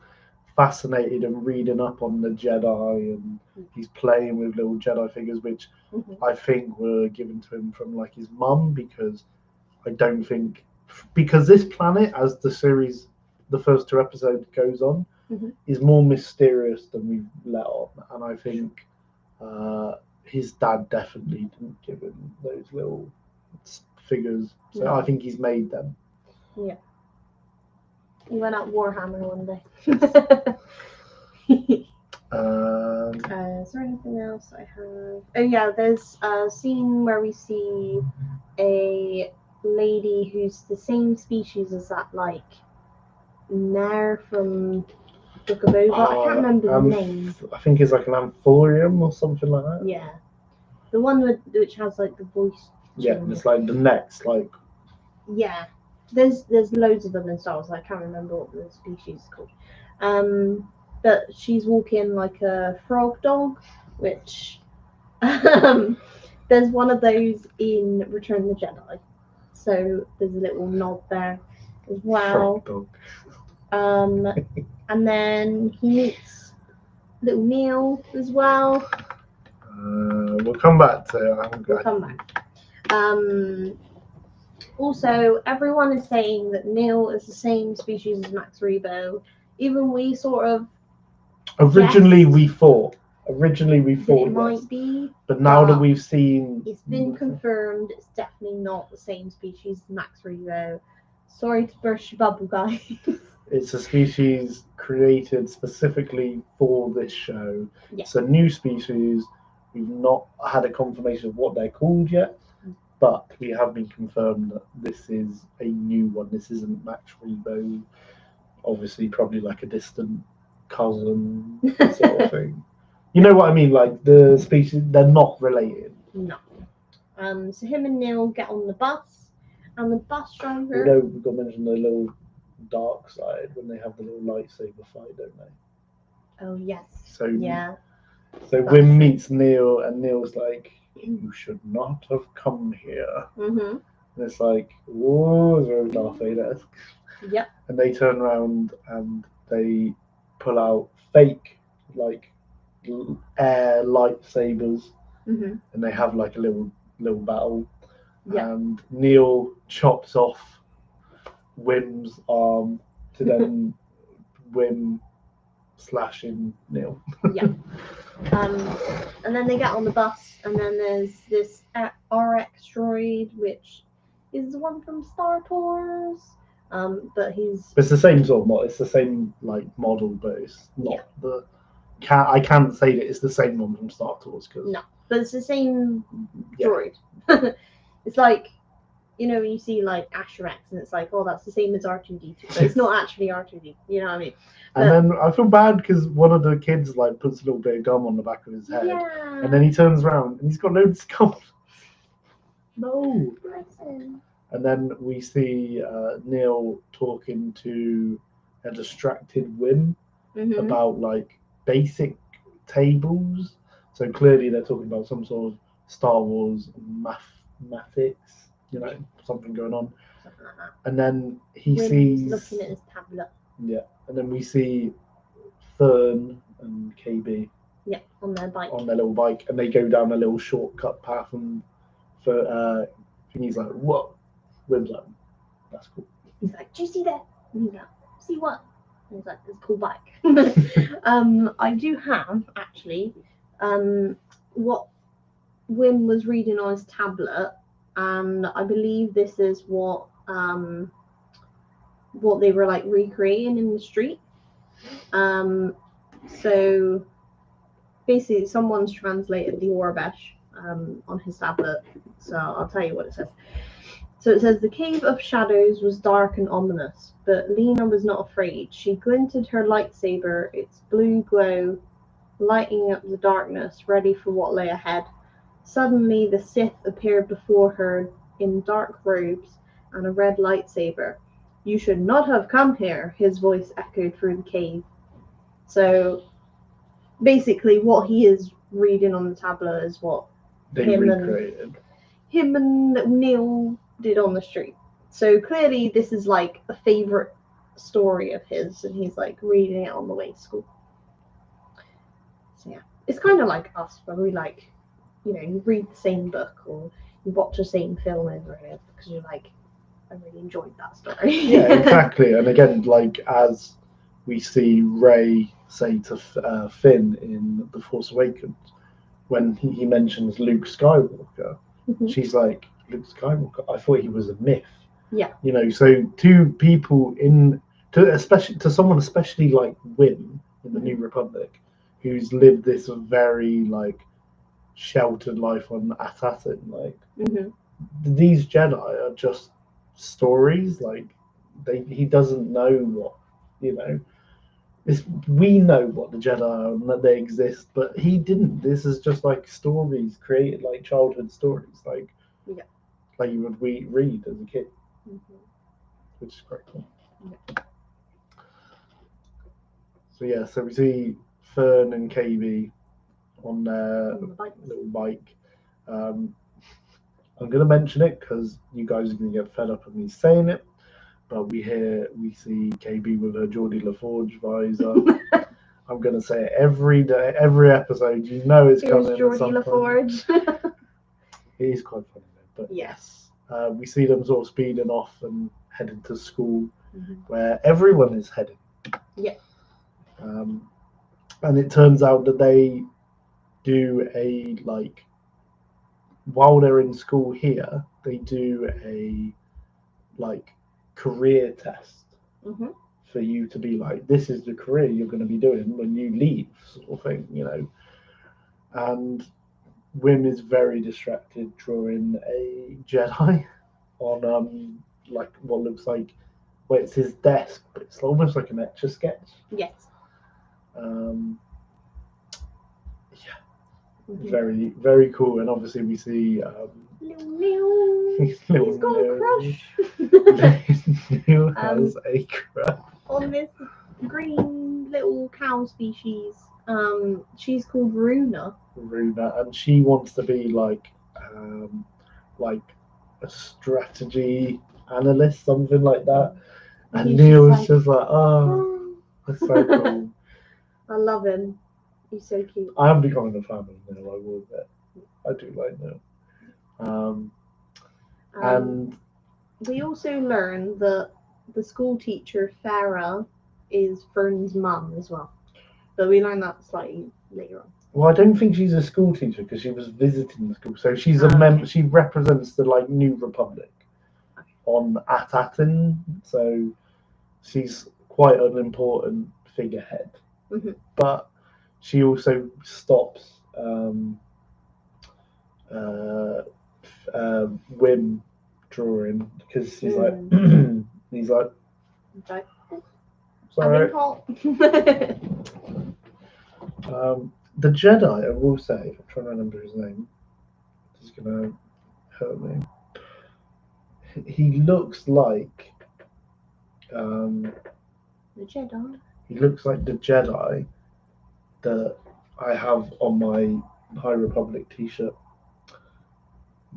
fascinated and reading up on the Jedi, and he's playing with little Jedi figures, which I think were given to him from like his mum, because I don't think, because this planet, as the series, the first 2 episodes goes on, is more mysterious than we've let on, and I think his dad definitely didn't give him those little figures, so I think he's made them. Yeah. He went out Warhammer one day. Is there anything else I have? Oh yeah, there's a scene where we see a lady who's the same species as that, like, Nair from Book of Boba. I can't remember the name. I think it's like an Amphorium or something like that. Yeah. The one which has like the voice. Yeah, it's like the next, like. Yeah. There's loads of them in Star Wars. I can't remember what the species is called. But she's walking like a frog dog, which there's one of those in Return of the Jedi. So there's a little nod there as well. Frog dog. And then he meets little Neil as well. We'll come back to it. We'll come back. Also, everyone is saying that Neil is the same species as Max Rebo. Even we sort of. Originally, we thought it might be. But now that we've seen. It's been confirmed, it's definitely not the same species as Max Rebo. Sorry to burst your bubble, guys. It's a species created specifically for this show. Yeah. It's a new species. We've not had a confirmation of what they're called yet, but we have been confirmed that this is a new one. This isn't Max Rebo. Obviously, probably like a distant cousin sort of thing. You know what I mean? Like the species, they're not related. No. So him and Neil get on the bus, and the bus driver. You know, we've got to mention the little dark side when they have the little lightsaber fight, don't they? Oh yes. So Yeah. So That's Wim true. meets Neil, and Neil's like, "You should not have come here." Mhm. And it's like, whoa, it's very Darth Vader. Yep. And they turn around and they pull out fake, like, air lightsabers, Mhm. and they have like a little battle. Yeah. And Neil chops off Wim's arm to then Wim slashing Neil. Yeah. And then they get on the bus, and then there's this RX droid, which is the one from Star Tours. But he's It's the same sort of model. It's the same like model, but it's not the. I can't say that it's the same one from Star Tours because No. But it's the same yeah. droid. It's like, you know, when you see like Asher X, and it's like, oh, that's the same as R2D2, but it's not actually R2D2. You know what I mean? And then I feel bad because one of the kids like puts a little bit of gum on the back of his head, Yeah. and then he turns around and he's got loads of gum. No. Listen. And then we see Neil talking to a distracted Wim Mhm. about like basic tables. So clearly they're talking about some sort of Star Wars mathematics, you know, something going on. Something like that. And then he Wim's sees, looking at his tablet. yeah, and then we see Fern and KB Yeah, on their bike. on their little bike, and they go down a little shortcut path, and he's like, "What?" Wim's like, "That's cool." He's like, "Do you see that?" And he's like, "See what?" And he's like, "It's a cool bike." I do have actually what Wim was reading on his tablet, and I believe this is what they were like recreating in the street. So basically, someone's translated the Orbesh on his tablet. So I'll tell you what it says. So it says, the cave of shadows was dark and ominous, but Lena was not afraid. She glinted her lightsaber, its blue glow lighting up the darkness, ready for what lay ahead. Suddenly the Sith appeared before her in dark robes and a red lightsaber. You should not have come here, his voice echoed through the cave. So basically what he is reading on the tablet is what They him recreated. him and Neil did on the street. So clearly this is like a favorite story of his, and he's like reading it on the way to school. So yeah, it's kind of like us where we like, you know, you read the same book or you watch the same film over and over because you're like, I really enjoyed that story. Yeah, exactly. And again, like as we see Rey say to Finn in The Force Awakens, when he mentions Luke Skywalker, she's like, Luke Skywalker, I thought he was a myth. Yeah. You know, so to people especially to someone especially like Wim in the New Republic, who's lived this very like sheltered life on Assassin, like these Jedi are just stories. Like he doesn't know what, you know. We know what the Jedi are and that they exist, but he didn't. This is just like stories created, like childhood stories, like you would read as a kid, which is quite cool. So yeah, so we see Fern and KB on their little bike. I'm going to mention it because you guys are going to get fed up of me saying it, but we see KB with her Geordie LaForge visor. I'm going to say it every day, every episode. You know it's coming. Geordie LaForge. It is quite funny, though, but yes. We see them sort of speeding off and heading to school, where everyone is heading. Yeah. And it turns out that they do a like while they're in school here, they do a like career test for you to be like, this is the career you're going to be doing when you leave, sort of thing, you know. And Wim is very distracted drawing a Jedi on like what looks like, well, it's his desk, but it's almost like an Etch a Sketch. Yes. Very, very cool. And obviously we see He's got a crush. Neil has a crush on this green little cow species. She's called Runa. Runa, and she wants to be like a strategy analyst, something like that. And He's Neil's just like, "Oh, that's so cool. I love him. He's so cute." I am becoming a fan of Neil, I will admit. I do like Neil. And we also learn that the school teacher Farah is Fern's mum as well. But we learn that slightly later on. well, I don't think she's a school teacher because she was visiting the school. So she's she represents the like New Republic on Atatin. So she's quite an important figurehead. Mm-hmm. But she also stops Wim drawing because she's like he's like sorry. The Jedi, I will say, if I'm trying to remember his name, he's gonna hurt me. He looks like the Jedi. He looks like the Jedi that I have on my High Republic T-shirt.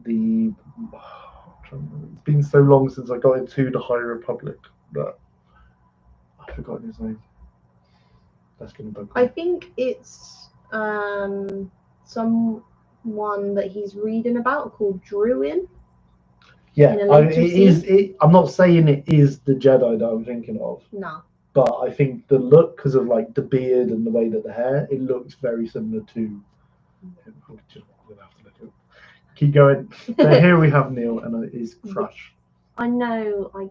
It's been so long since I got into the High Republic that I've forgotten his name. That's gonna bug me. I think it's someone that he's reading about called Druin. Yeah, I'm not saying it is the Jedi that I'm thinking of. No. But I think the look, because of like the beard and the way that the hair, it looks very similar to. Keep going. So here we have Neil and his crush. I know. I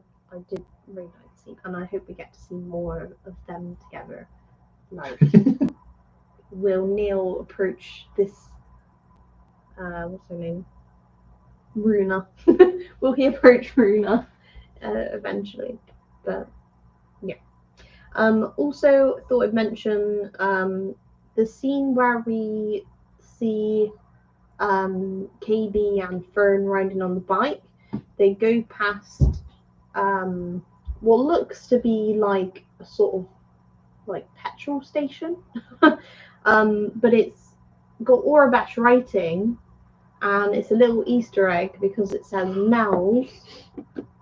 did really like the scene, and I hope we get to see more of them together. Like, will Neil approach this? What's her name? Runa. Will he approach Runa eventually? But yeah. Also, thought I'd mention the scene where we see KB and Fern riding on the bike. They go past what looks to be like a sort of like petrol station, but it's got Aurebesh writing, and it's a little Easter egg because it says Mel's.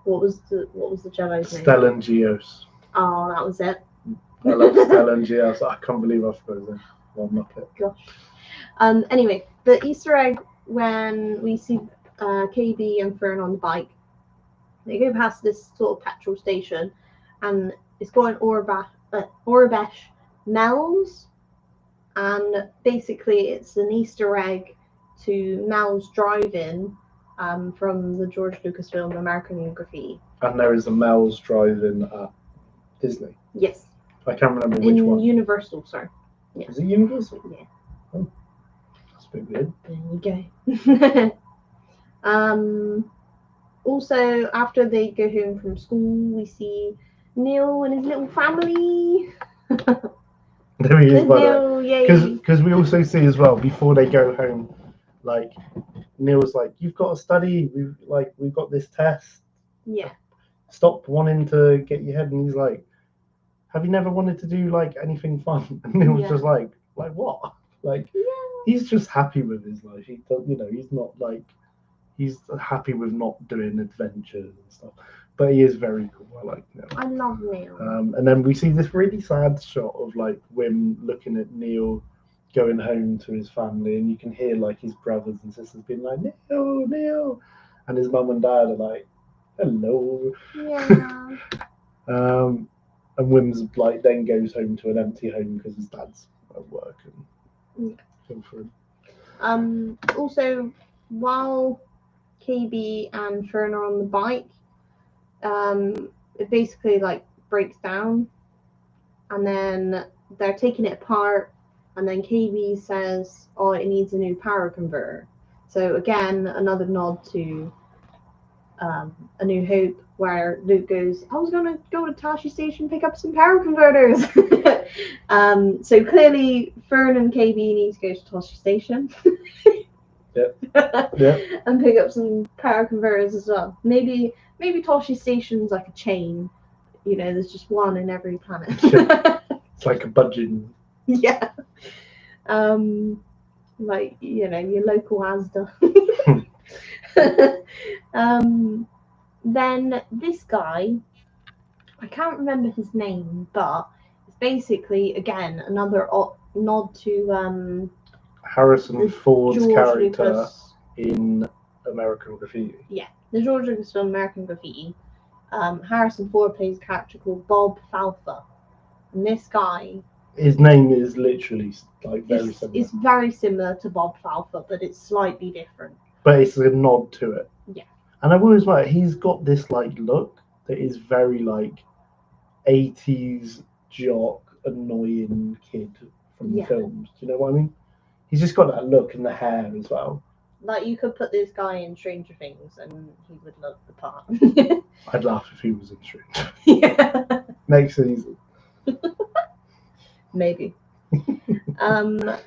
What was the Jedi's name? Stellan Gios. Oh, that was it. I love Stellan Gios. I can't believe I forgot him. Well, Muppet. Gosh. Anyway, the Easter egg when we see KB and Fern on the bike, they go past this sort of petrol station, and it's got an Aurebesh Mel's, and basically it's an Easter egg to Mel's Drive-In from the George Lucas film American Graffiti. And there is a Mel's Drive-In at Disney. Yes. I can't remember which one. Universal, sorry. Yeah. Is it Universal? Yeah. Oh, that's a bit weird. There you go. Also, after they go home from school, we see Neil and his little family. There he is, by the way. Because we also see as well, before they go home, like, Neil's like, you've got to study. We've got this test. Yeah. Stop wanting to get your head. And he's like, have you never wanted to do like anything fun? And Neil's just like what? Like, he's just happy with his life. He's not like, he's happy with not doing adventures and stuff. But he is very cool. I like Neil. I love Neil. And then we see this really sad shot of like Wim looking at Neil going home to his family, and you can hear like his brothers and sisters being like, Neil, and his mum and dad are like, hello. Yeah. And Wim's like then goes home to an empty home because his dad's at work and for him. Also, while KB and Fern are on the bike, it basically like breaks down, and then they're taking it apart, and then KB says, oh, it needs a new power converter. So again, another nod to A New Hope, where Luke goes, I was gonna go to Tosche Station, pick up some power converters. So clearly Fern and KB need to go to Tosche Station. Yep. And pick up some power converters as well. Maybe Tosche Station's like a chain. You know, there's just one in every planet. It's like a budget. Yeah. Like, you know, your local Asda. Then this guy, I can't remember his name, but it's basically again another nod to Harrison Ford's George character Lucas. in American Graffiti. Yeah, the George Lucas film American Graffiti. Harrison Ford plays a character called Bob Falfa, and this guy. His name is literally like very similar. It's very similar to Bob Falfa, but it's slightly different. But it's a nod to it. Yeah. And I've always like he's got this like look that is very like 80s jock annoying kid from the films. Do you know what I mean? He's just got that look and the hair as well. Like you could put this guy in Stranger Things and he would look the part. I'd laugh if he was in Stranger. Yeah. Next season. Maybe.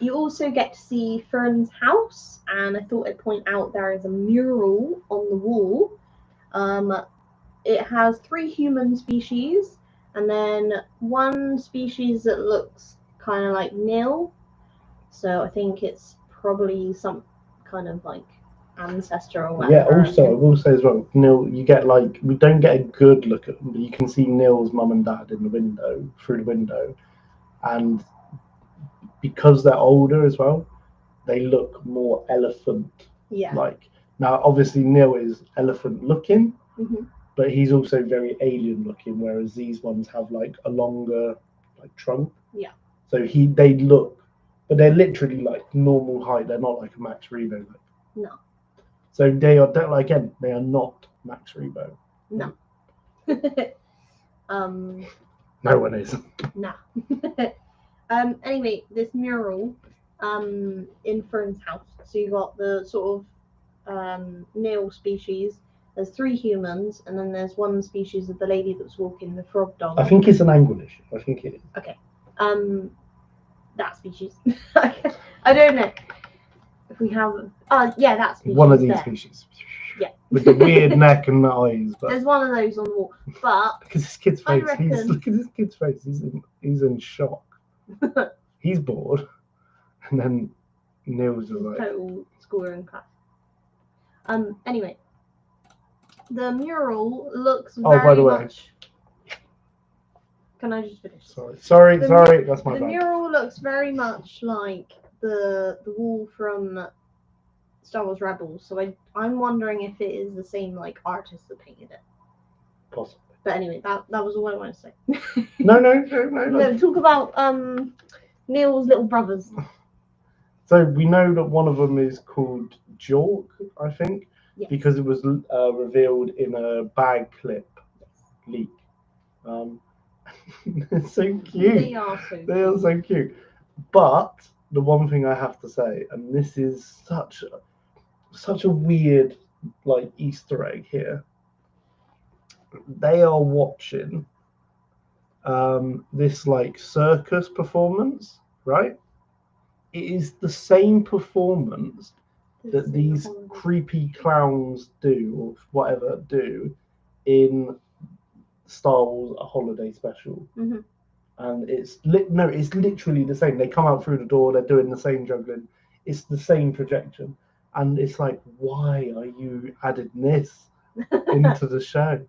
You also get to see Fern's house, and I thought I'd point out there is a mural on the wall. It has 3 human species, and then 1 species that looks kind of like nil. So I think it's probably some kind of like ancestor or whatever. Yeah, also I will say as well, Neil, you get like we don't get a good look at them, but you can see Neil's mum and dad in the window, through the window, and because they're older as well, they look more elephant like. Now obviously Neil is elephant looking, but he's also very alien looking, whereas these ones have like a longer like trunk. Yeah. So they look, but they're literally like normal height. They're not like a Max Rebo. Like. No. So they are again. They are not Max Rebo. No. No one is. No. Anyway, this mural in Fern's house. So you got the sort of Neil species. There's 3 humans, and then there's 1 species of the lady that's walking, the frog dog. I think it's an Angolish. I think it is. Okay. That species. I don't know if we have. Yeah, that species. One of these there. species. Yeah. With the weird neck and the eyes. But there's one of those on the wall, but look at this kid's face. I reckon... Look at this kid's face. He's in shock. He's bored, and then Neil's just like total school in class. Anyway, the mural looks very by the way. much. Can I just finish? Sorry. That's my bad. The mural looks very much like the wall from Star Wars Rebels. So I'm wondering if it is the same like artist that painted it. Possibly. But anyway, that was all I wanted to say. No. Talk about Neil's little brothers. So we know that one of them is called Jork, I think, because it was revealed in a bag clip leak. They're so cute. They are so cute. But the one thing I have to say, and this is such a weird like Easter egg here. They are watching this like circus performance, right? It is the same performance that these creepy clowns do, or whatever do, in Star Wars: A Holiday Special. And it's literally the same. They come out through the door, they're doing the same juggling. It's the same projection. And it's like, why are you adding this into the show?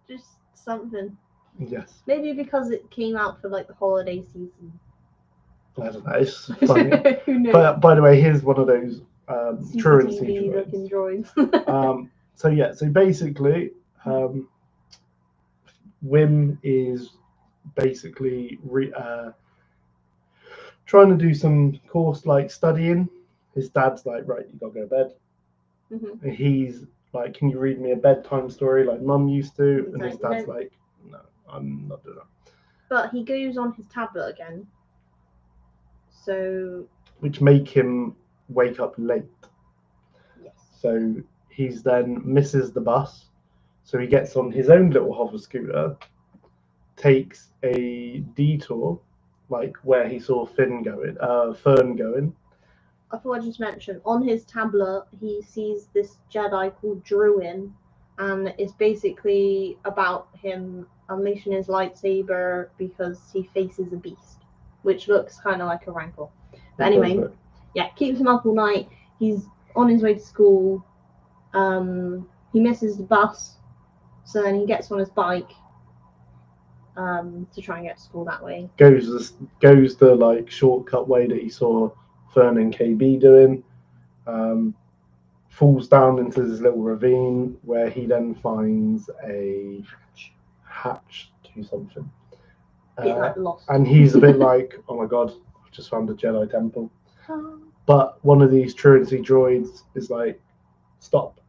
Just something. Yes. Maybe because it came out for like the holiday season. I don't know. It's funny. Who knows? But by the way, here's one of those truancy looking droids. So basically, Wim is basically trying to do some course like studying. His dad's like, right, you gotta go to bed. And he's like, can you read me a bedtime story like Mum used to? And his dad's like, no, I'm not doing that. But he goes on his tablet again. So. Which make him wake up late. Yes. So he's then misses the bus. So he gets on his own little hover scooter, takes a detour, like where he saw Fern going. I thought I just mentioned on his tablet he sees this Jedi called Druin, and it's basically about him unleashing his lightsaber because he faces a beast, which looks kind of like a rancor. But anyway, yeah, keeps him up all night. He's on his way to school. He misses the bus, so then he gets on his bike to try and get to school that way. Goes the like shortcut way that he saw Fern and KB doing. Falls down into this little ravine where he then finds a hatch to something. Like lost. And he's a bit like, oh my god, I've just found a Jedi temple. But one of these truancy droids is like, stop.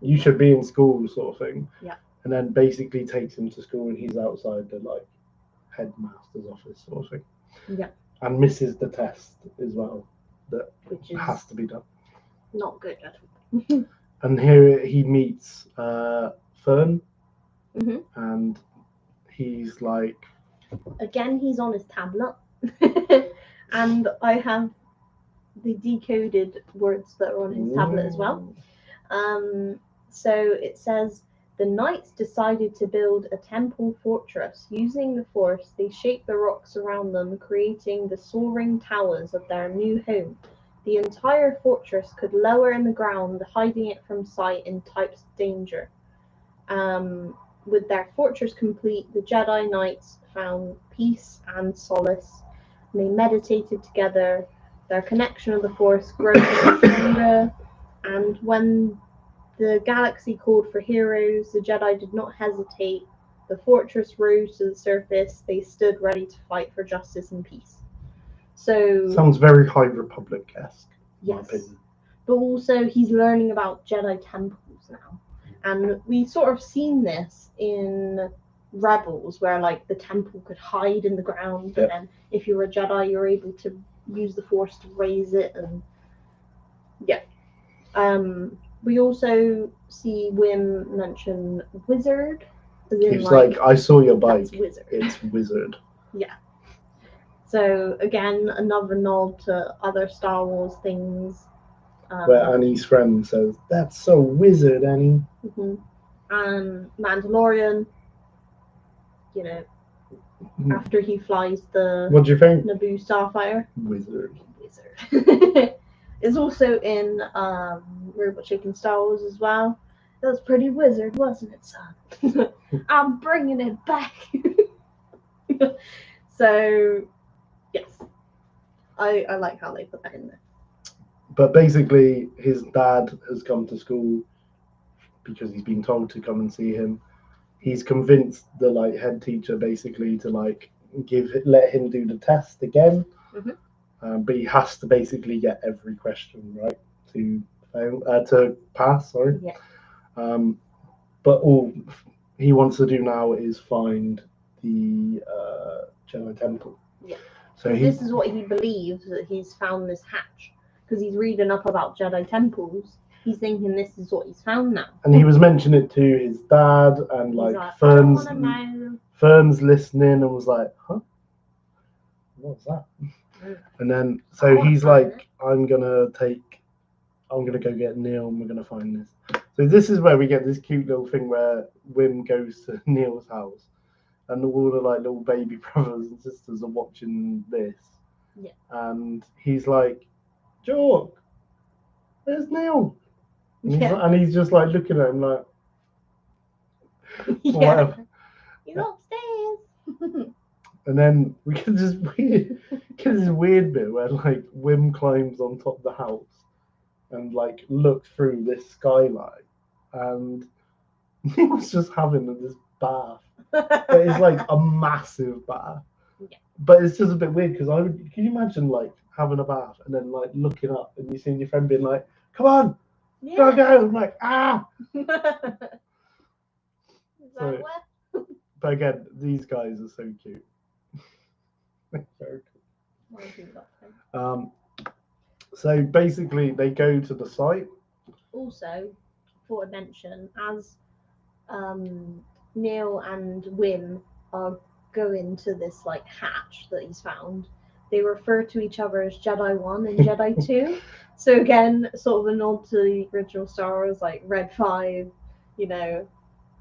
You should be in school, sort of thing. Yeah. And then basically takes him to school, and he's outside the like headmaster's office, sort of thing. Yeah. And misses the test as well, that which is has to be done. Not good at all. And here he meets Fern, and he's like, again, he's on his tablet, and I have the decoded words that are on his tablet as well. So it says, the knights decided to build a temple fortress. Using the force, they shaped the rocks around them, creating the soaring towers of their new home. The entire fortress could lower in the ground, hiding it from sight in types of danger. With their fortress complete, the Jedi Knights found peace and solace. And they meditated together. Their connection of the Force grew stronger. And when the galaxy called for heroes, the Jedi did not hesitate. The fortress rose to the surface. They stood ready to fight for justice and peace. So sounds very High Republic-esque. Yes, but also he's learning about Jedi temples now, and we've sort of seen this in Rebels, where like the temple could hide in the ground, but then if you're a Jedi, you're able to use the Force to raise it, and we also see Wim mention wizard. He's like, I saw your bike. Wizard. It's wizard. Yeah. So again, another nod to other Star Wars things. Where Annie's friend says, "That's so wizard, Annie." And Mandalorian, you know, after he flies the what do you think? Naboo Starfighter. Wizard. It's also in Robot Chicken Star Wars as well. That was pretty wizard, wasn't it, son? I'm bringing it back. So, yes. I like how they put that in there. But basically, his dad has come to school because he's been told to come and see him. He's convinced the like head teacher basically to like let him do the test again. But he has to basically get every question right to pass. Sorry. Yeah. But all he wants to do now is find the Jedi Temple. Yeah. So this is what he believes, that he's found this hatch, because he's reading up about Jedi temples. He's thinking this is what he's found now. And he was mentioning it to his dad, and like Fern's listening and was like, "Huh? What's that?" And then so he's like, I'm gonna go get Neil and we're gonna find this. So this is where we get this cute little thing where Wim goes to Neil's house and all the like little baby brothers and sisters are watching this. Yeah. And he's like, "Jork, there's Neil." And he's just like looking at him like, whatever. He's upstairs. And then we get this weird bit where like Wim climbs on top of the house and like looks through this skylight, and Neil's just having this bath. But it's like a massive bath. Yeah. But it's just a bit weird because can you imagine like having a bath and then like looking up and you seeing your friend being like, "Come on, go!" I'm like, "Ah." So, but again, these guys are so cute. Very cool. So basically, they go to the site. Also, for a mention, as Neil and Wim are going to this like hatch that he's found, they refer to each other as Jedi 1 and Jedi 2. So again, sort of a nod to the original Star Wars, like Red 5, you know,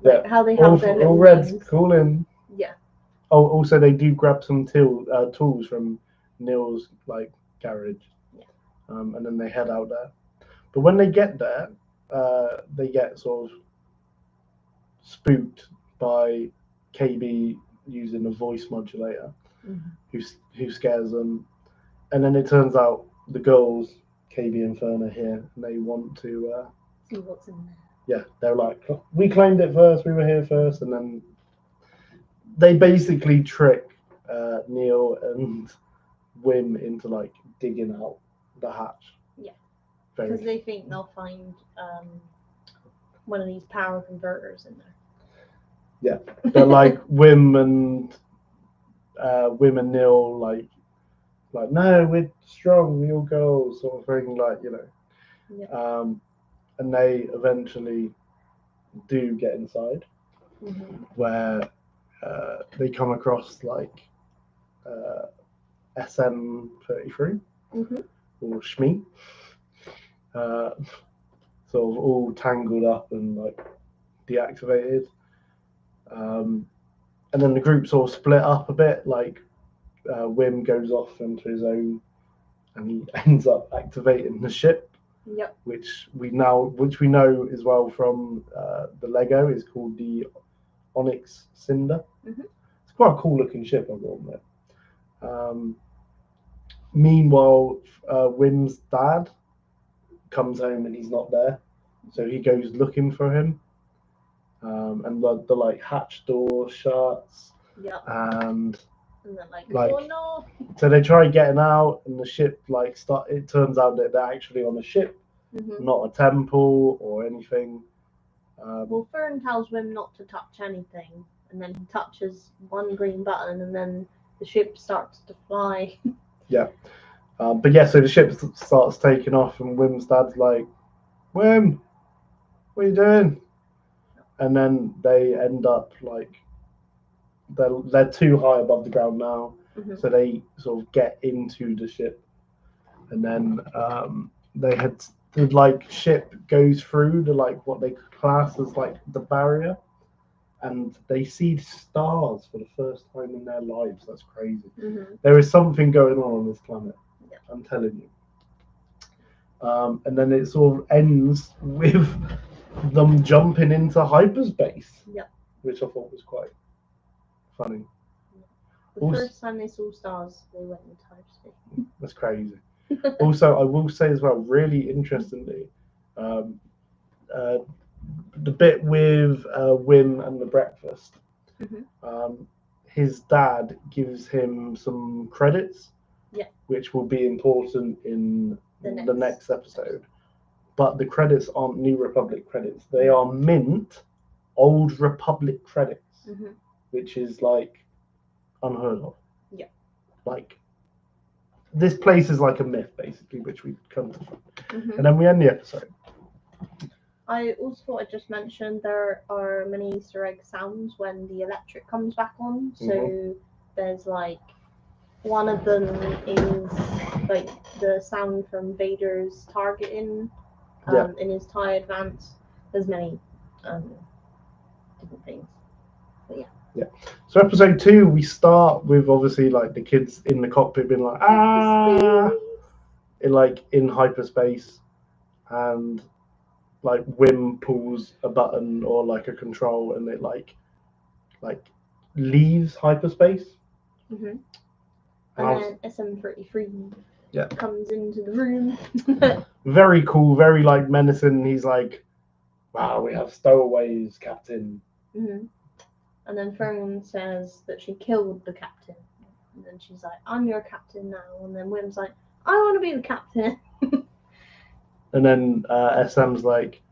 Like Yeah. how they have their All little Reds, names. call in. Yeah. Oh, also they do grab some tools from Neil's like garage, Yeah. And then they head out there. But when they get there, they get sort of spooked by KB using a voice modulator, who scares them. And then it turns out the girls, KB and Fern, are here, and they want to. See what's in there. Yeah, they're like, we claimed it first, we were here first, and then they basically trick Neil and Wim into like digging out the hatch. Yeah. Very Because they think they'll find one of these power converters in there. but like Wim and Neil like no, we're strong, you'll go, sort of thing, like, you know. Yeah. And they eventually do get inside, where they come across like SM-33 or Shmi, sort of all tangled up and like deactivated. And then the group sort of split up a bit, like Wim goes off into his own and he ends up activating the ship. Yep. Which we know as well from the Lego is called the Onyx Cinder. It's quite a cool looking ship, I've got to admit. Meanwhile, Wim's dad comes home and he's not there, so he goes looking for him. And the like hatch door shuts. Yep. And then like, oh no. So they try getting out, and the ship like start. It turns out that they're actually on a ship, not a temple or anything. Well, Fern tells Wim not to touch anything, and then he touches one green button, and then the ship starts to fly. Yeah. But yeah, so the ship starts taking off, and Wim's dad's like, Wim, what are you doing? And then they end up like they're too high above the ground now, so they sort of get into the ship, and then the like ship goes through the like what they class as like the barrier, and they see stars for the first time in their lives. That's crazy. There is something going on this planet. Yeah. I'm telling you. And then it sort of ends with them jumping into hyperspace. Yep. Which I thought was quite funny. The first time they saw stars, they went into hyperspace. That's crazy. Also, I will say as well, really interestingly, the bit with Wim and the breakfast, his dad gives him some credits, which will be important in the next episode. But the credits aren't New Republic credits. They are mint Old Republic credits, which is like unheard of. Yeah. Like, this place is like a myth, basically, which we come to find. And then we end the episode. I also thought I'd just mention there are many Easter egg sounds when the electric comes back on. So there's like one of them is like the sound from Vader's targeting in his TIE Advance. There's many different things. But yeah. So episode 2, we start with obviously like the kids in the cockpit being like in hyperspace, and like Wim pulls a button or like a control, and it like leaves hyperspace. And then SM-33 comes into the room. Very cool, very like menacing. He's like, "Wow, we have stowaways, Captain." And then Fern says that she killed the captain. And then she's like, I'm your captain now. And then Wim's like, I want to be the captain. And then SM's like,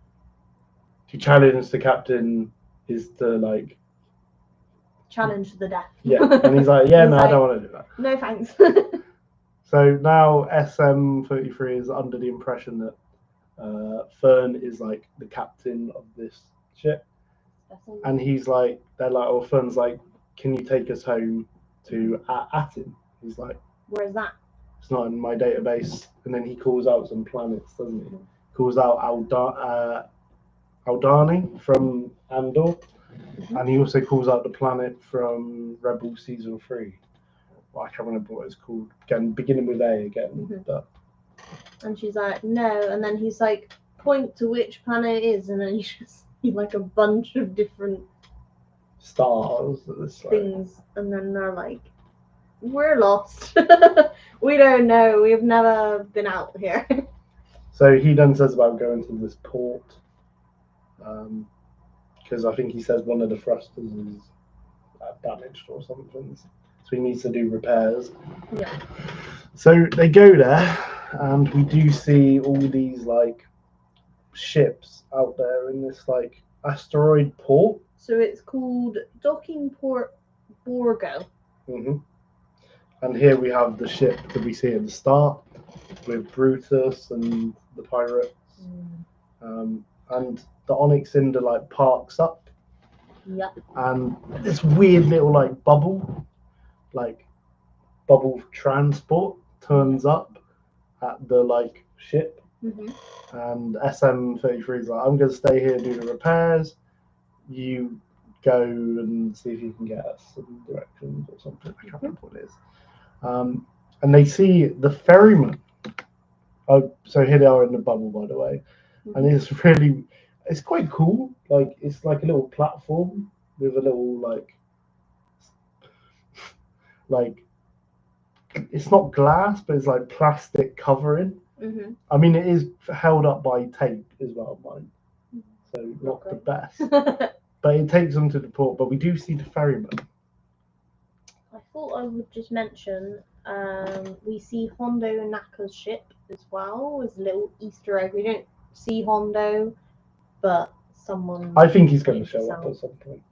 to challenge the captain is to like... challenge to the death. Yeah, and he's like, yeah, no, I don't want to do that. No, thanks. So now SM-33 is under the impression that Fern is like the captain of this ship. And he's like, they're like, oh, Fern's like, can you take us home to Atin? He's like, where's that? It's not in my database. And then he calls out some planets, doesn't he? Calls out Aldani from Andor. And he also calls out the planet from Rebel Season 3. Well, I can't remember what it's called. Again, beginning with A again. But And she's like, no. And then he's like, point to which planet it is. And then you just see like a bunch of different stars. things. And then they're like, we're lost. We don't know. We've never been out here. So he then says about going to this port. Because I think he says one of the thrusters is damaged or something. So he needs to do repairs. Yeah. So they go there, and we do see all these like ships out there in this like asteroid port. So it's called Docking Port Borgo. And here we have the ship that we see at the start with Brutus and the pirates. And the Onyx Cinder like parks up. Yep. And this weird little like bubble transport turns up at the like ship. And SM-33 is like, I'm going to stay here and do the repairs. You go and see if you can get us some directions or something. I can't remember what it is. And they see the ferryman. Oh, so here they are in the bubble, by the way. And it's quite cool. Like, it's like a little platform with a little like it's not glass, but it's like plastic covering. I mean, it is held up by tape as well, mine. So not the best. But it takes them to the port. But we do see the ferryman. I thought I would just mention we see Hondo Naka's ship as well as a little Easter egg. We don't see Hondo, but someone. I think he's going to show up at some point.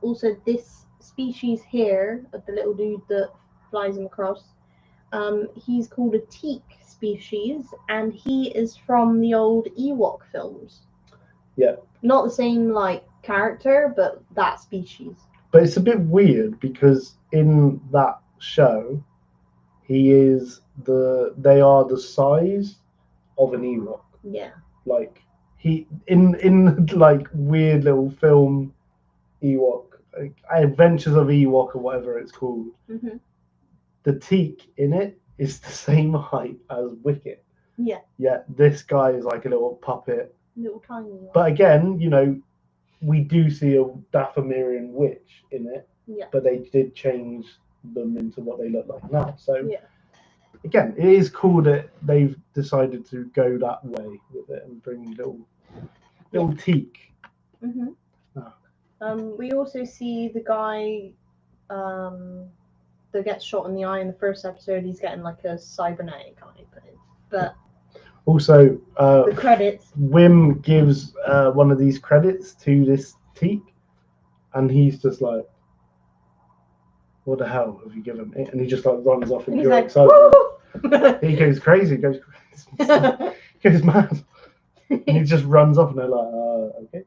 Also, this species here of the little dude that flies him across, he's called a teak species, and he is from the old Ewok films. Yeah. Not the same like character, but that species. But it's a bit weird because in that show, they are the size of an Ewok. Yeah. Like he in like weird little film Ewok, like, Adventures of Ewok or whatever it's called. The teak in it is the same height as Wicket. Yeah. Yeah, this guy is like a little puppet. Little tiny one. But again, you know, we do see a Dathomirian witch in it. Yeah. But they did change them into what they look like now. So yeah. Again, it is cool that they've decided to go that way with it and bring little teak. We also see the guy that gets shot in the eye in the first episode. He's getting like a cybernetic eye, but also the credits. Wim gives one of these credits to this teak, and he's just like, "What the hell have you given me?" And he just like runs off in pure excitement. He goes crazy, goes mad. And he just runs off, and they're like, "Okay."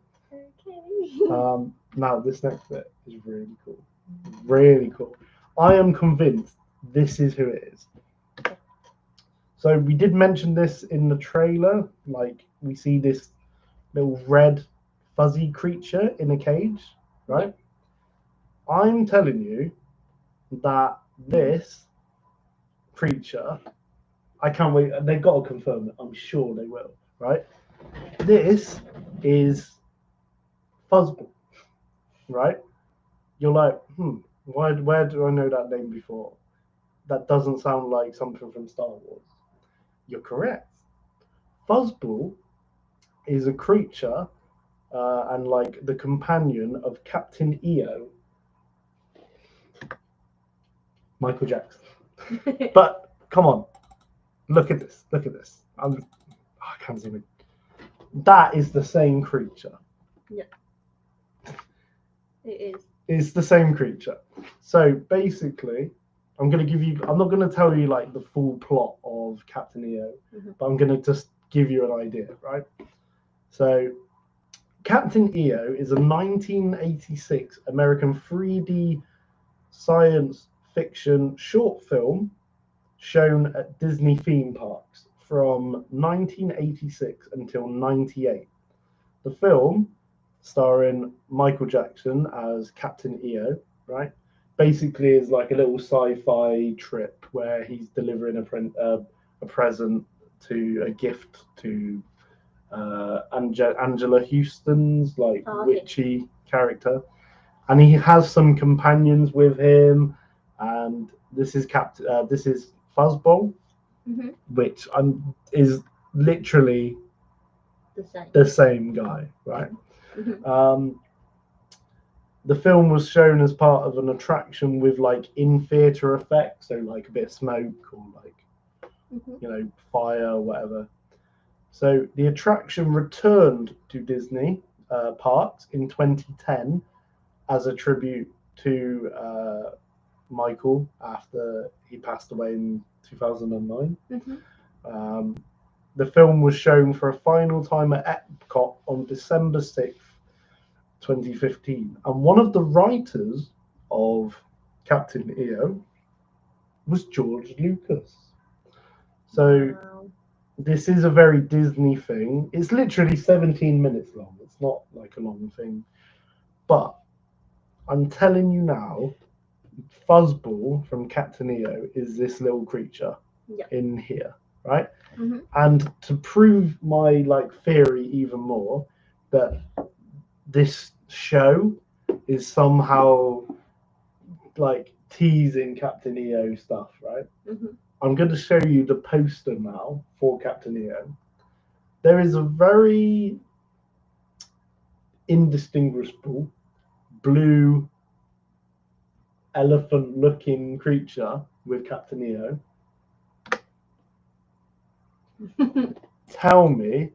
Now this next bit is really cool. Really cool. I am convinced this is who it is. So we did mention this in the trailer. Like, we see this little red fuzzy creature in a cage, right? I'm telling you that this creature, I can't wait. They've got to confirm it. I'm sure they will, right? This is Fuzzball, right? You're like, where do I know that name before? That doesn't sound like something from Star Wars. You're correct. Fuzzball is a creature and like the companion of Captain EO, Michael Jackson. But come on, look at this. I can't zoom in. That is the same creature. Yeah. It is. It's the same creature. So basically, I'm not going to tell you like the full plot of Captain EO, but I'm going to just give you an idea, right? So Captain EO is a 1986 American 3D science fiction short film shown at Disney theme parks from 1986 until 98. The film starring Michael Jackson as Captain EO, right? Basically, is like a little sci-fi trip where he's delivering a present to a gift to Angela Houston's like witchy character, and he has some companions with him, and this is Fuzzball, which is literally the same guy, right? The film was shown as part of an attraction with like in-theater effects, so like a bit of smoke or like fire or whatever. So the attraction returned to Disney parks in 2010 as a tribute to Michael after he passed away in 2009. The film was shown for a final time at Epcot on December 6th, 2015. And one of the writers of Captain EO was George Lucas. So this is a very Disney thing. It's literally 17 minutes long. It's not like a long thing. But I'm telling you now, Fuzzball from Captain EO is this little creature in here, right? And to prove my like theory even more, that this show is somehow like teasing Captain EO stuff, right? I'm going to show you the poster now for Captain EO. There is a very indistinguishable blue elephant-looking creature with Captain EO. Tell me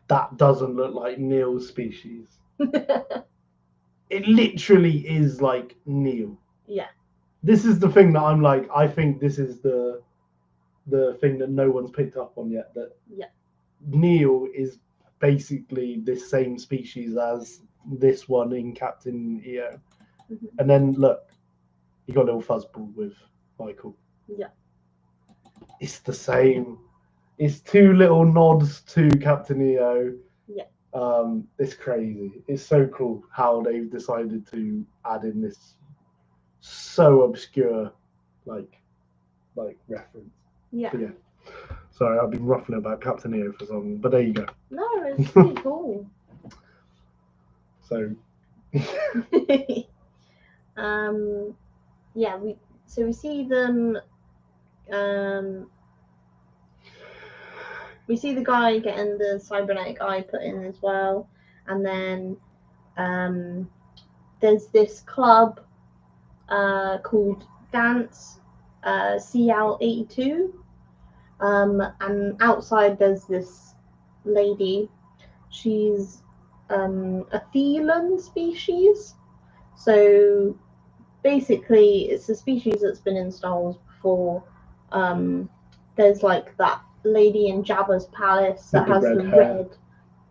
that doesn't look like Neil's species. It literally is like Neil. Yeah. This is the thing that I'm like, I think this is the thing that no one's picked up on yet, that Neil is basically the same species as this one in Captain EO. And then look, you got a little Fuzzball with Michael. Yeah. It's the same. It's two little nods to Captain EO. Yeah. It's crazy. It's so cool how they've decided to add in this so obscure like reference. Yeah. But yeah. Sorry, I've been ruffling about Captain EO for so long, but there you go. No, it's really cool. So yeah, we see them. We see the guy getting the cybernetic eye put in as well, and then there's this club called Dance CL82, and outside there's this lady. She's a Thelan species. So basically, it's a species that's been in Star Wars before. There's like that lady in Jabba's palace that has the red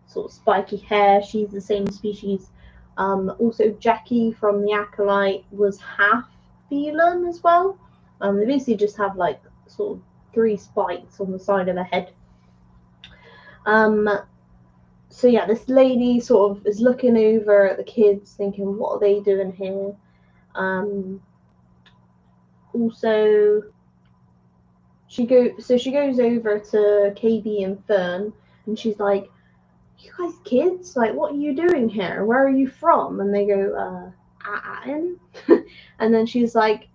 sort of spiky hair. She's the same species. Also, Jackie from the Acolyte was half Thelan as well. They basically just have like sort of 3 spikes on the side of the head. So yeah, this lady sort of is looking over at the kids, thinking, "What are they doing here?" Also, she goes over to KB and Fern, and she's like, "You guys kids, like, what are you doing here? Where are you from?" And they go, Aten. And then she's like,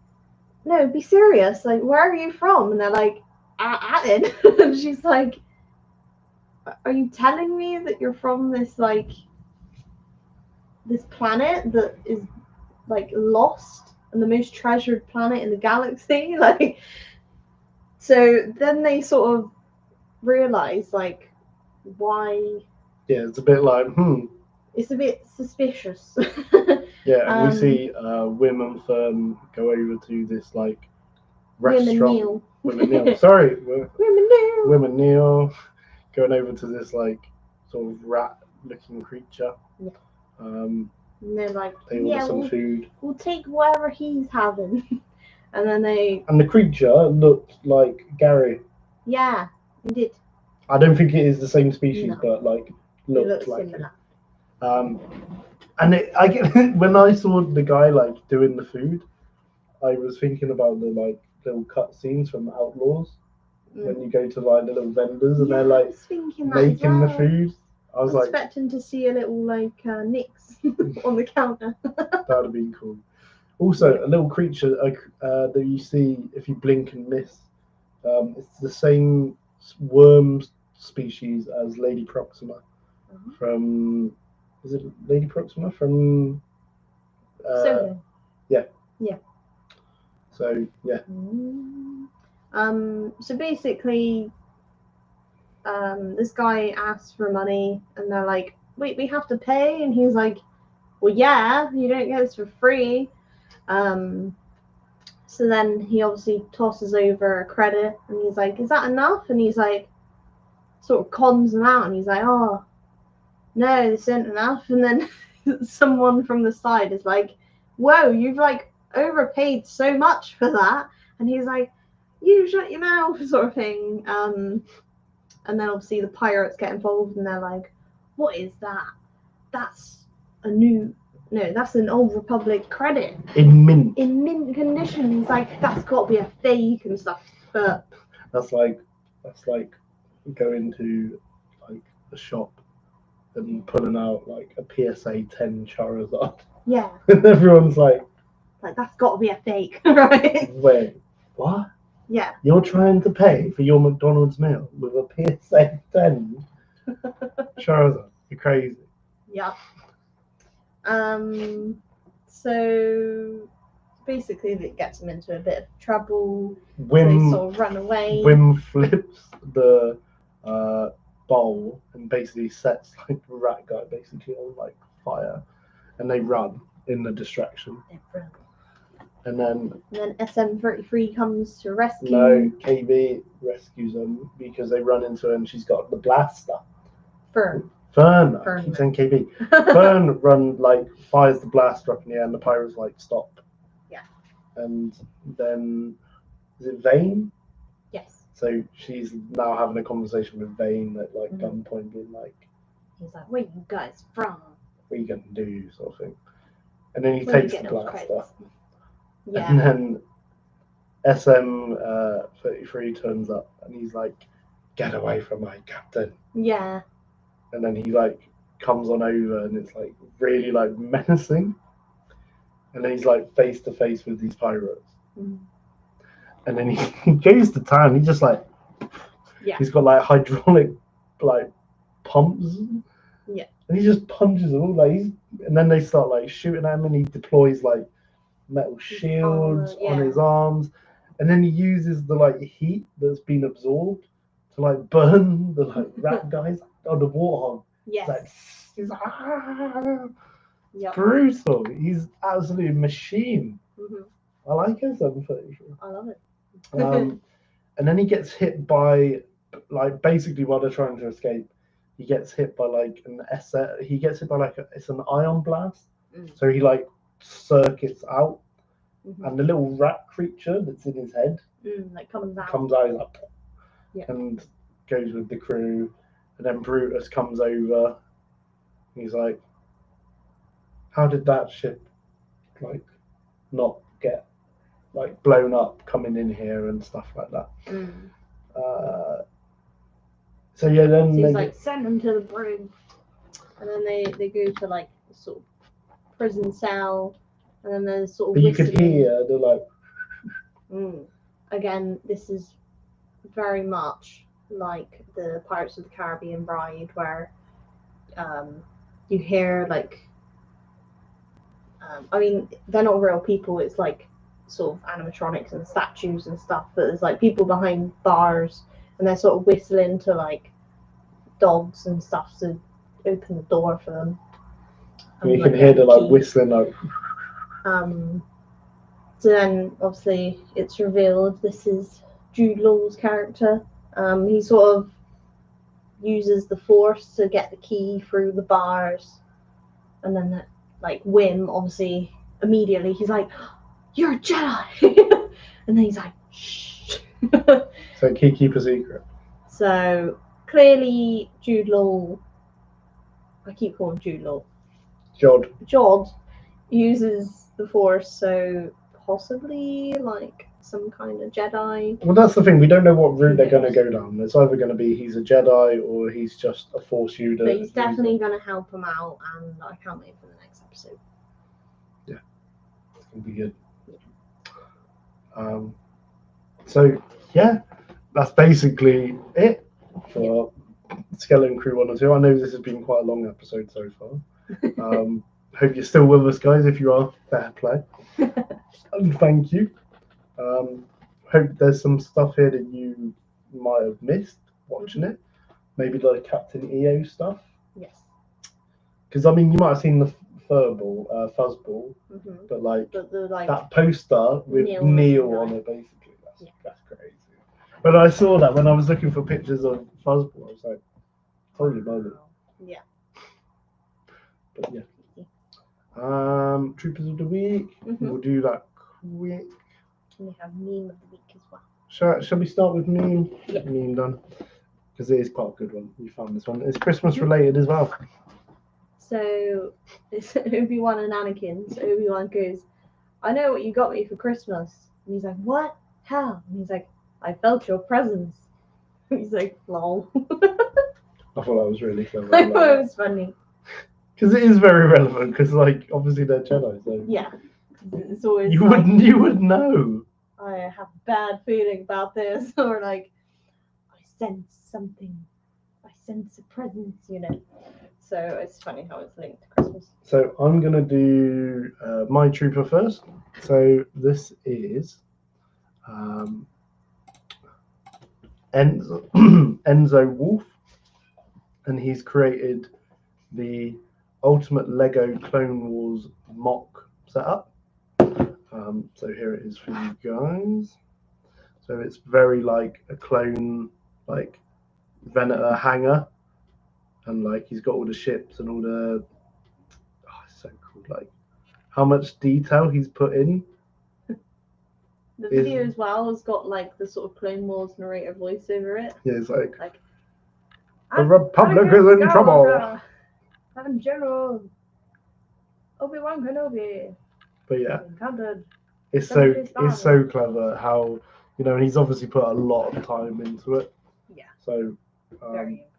"No, be serious. Like, where are you from?" And they're like, Aten. And she's like, "Are you telling me that you're from this like this planet that is like lost and the most treasured planet in the galaxy?" Like, so then they sort of realize like why. Yeah, it's a bit like It's a bit suspicious. Yeah, we see Wim and Fern go over to this like restaurant. Wim and Neil. Sorry, Wim and Neil. Wim and Neil going over to this like sort of rat-looking creature. Yeah. And they're like, they order some food. We'll take whatever he's having. And then And the creature looked like Gary. Yeah, it did. I don't think it is the same species, No. but like looked like similar. And I get when I saw the guy like doing the food, I was thinking about the like little cut scenes from Outlaws when you go to like the little vendors and they're I like was thinking that as making the well. food. I I was was like, expecting to see a little like Nix on the counter. that would have been cool. Also, a little creature that you see if you blink and miss. It's the same worm species as Lady Proxima from. Is it Lady Proxima from? Solo. Yeah. Yeah. So yeah. So basically, this guy asks for money, and they're like, "Wait, we have to pay," and he's like, "Well, yeah, you don't get this for free." So then he obviously tosses over a credit, and he's like, "Is that enough?" And he's like, sort of cons them out, and he's like, "Oh, no, this isn't enough." And then someone from the side is like, "Whoa, you've like overpaid so much for that," and he's like, "You shut your mouth," sort of thing. And then obviously the pirates get involved, and they're like, "What is that? That's that's an Old Republic credit in mint condition." He's like, "That's got to be a fake and stuff." But that's like going to like a shop and pulling out like a PSA 10 Charizard. Yeah. And everyone's like, that's got to be a fake, right? Wait, what? Yeah. You're trying to pay for your McDonald's meal with a PSA 10 Charizard? You're crazy. Yeah. So basically, it gets them into a bit of trouble. They sort of run away. Wim flips the bowl and basically sets like the rat guy basically on like fire, and they run in the distraction. And then SM-33 comes to rescue. No, KB rescues them because they run into her and she's got the blaster. Fern. I keep saying KB. Fern fires the blaster up in the air and the pirates like stop. Yeah. And then is it Vane? Yes. So she's now having a conversation with Vane at like gunpoint, being like, he's like, "Where you guys from? What are you gonna do?" sort of thing. And then he takes the blaster. Yeah. And then SM-33 turns up and he's like, "Get away from my captain." Yeah. And then he like comes on over and it's like really like menacing. And then he's like face to face with these pirates. And then he goes to town. He just like, he's got like hydraulic like pumps. Yeah. And he just punches them all and then they start like shooting at him and he deploys like metal shields on his arms, and then he uses the like heat that's been absorbed to like burn the like rat guys on the warthog. Yes. He's brutal. He's absolutely a machine. I like SM-33. I love it. And then he gets hit by like basically while they're trying to escape, he gets hit by like it's an ion blast. So he like circuits out, and the little rat creature that's in his head comes out like, and goes with the crew. And then Brutus comes over. He's like, "How did that ship like not get like blown up coming in here and stuff like that?" So yeah, then he's like, "Send them to the brig," and then they go to like a sort of prison cell, and then there's sort of. But you could hear the like. Again, this is very much like the Pirates of the Caribbean ride, where you hear like. I mean, they're not real people. It's like sort of animatronics and statues and stuff. But there's like people behind bars. And they're sort of whistling to like dogs and stuff to open the door for them. You can hear the like whistling like. So then obviously it's revealed this is Jude Law's character. He sort of uses the Force to get the key through the bars, and then like Wim obviously immediately he's like, "You're a Jedi," and then he's like, "Shh." So keep a secret. So clearly Jude Law, I keep calling Jude Law. Jod uses the Force, so possibly like some kind of Jedi. Well, that's the thing. We don't know what route they're Who going to knows? go down. It's either going to be he's a Jedi or he's just a Force user. But he's definitely going to help him out, and I can't wait for the next episode. It'll be good. So yeah, that's basically it for Skeleton Crew 1 and 2. I know this has been quite a long episode so far. Hope you're still with us, guys. If you are, fair play. And thank you. Hope there's some stuff here that you might have missed watching it. Maybe like Captain EO stuff. Yes. Because I mean, you might have seen the fuzzball, but like that poster with Neil on it, basically. That's crazy. When I saw that, when I was looking for pictures of fuzzball, I was like, holy moly. Yeah. But yeah. Troopers of the week. We'll do that quick. And we have meme of the week as well. Shall we start with meme? Yeah. Meme done. Because it is quite a good one. You found this one. It's Christmas related as well. So it's Obi-Wan and Anakin. So Obi-Wan goes, I know what you got me for Christmas. And he's like, what? How? And he's like, I felt your presence. He's like, lol. I thought that was really clever. I thought it was funny. Because it is very relevant. Because like obviously they're Jedi. So yeah. It's always you like, would know. I have a bad feeling about this, or like, I sense something. I sense a presence, you know. So it's funny how it's linked to Christmas. So I'm gonna do my trooper first. So this is Enzo Wolf, and he's created the ultimate Lego Clone Wars mock setup. So here it is for you guys. So it's very like a clone, like Venator hangar, and like he's got all the ships and all the. Oh, it's so cool! Like how much detail he's put in. The video as well has got like the sort of Clone Wars narrator voice over it. Yeah, it's like the Republic is in trouble. I'm General Obi-Wan Kenobi. But yeah, encountered it's so clever how, you know, he's obviously put a lot of time into it. Yeah. So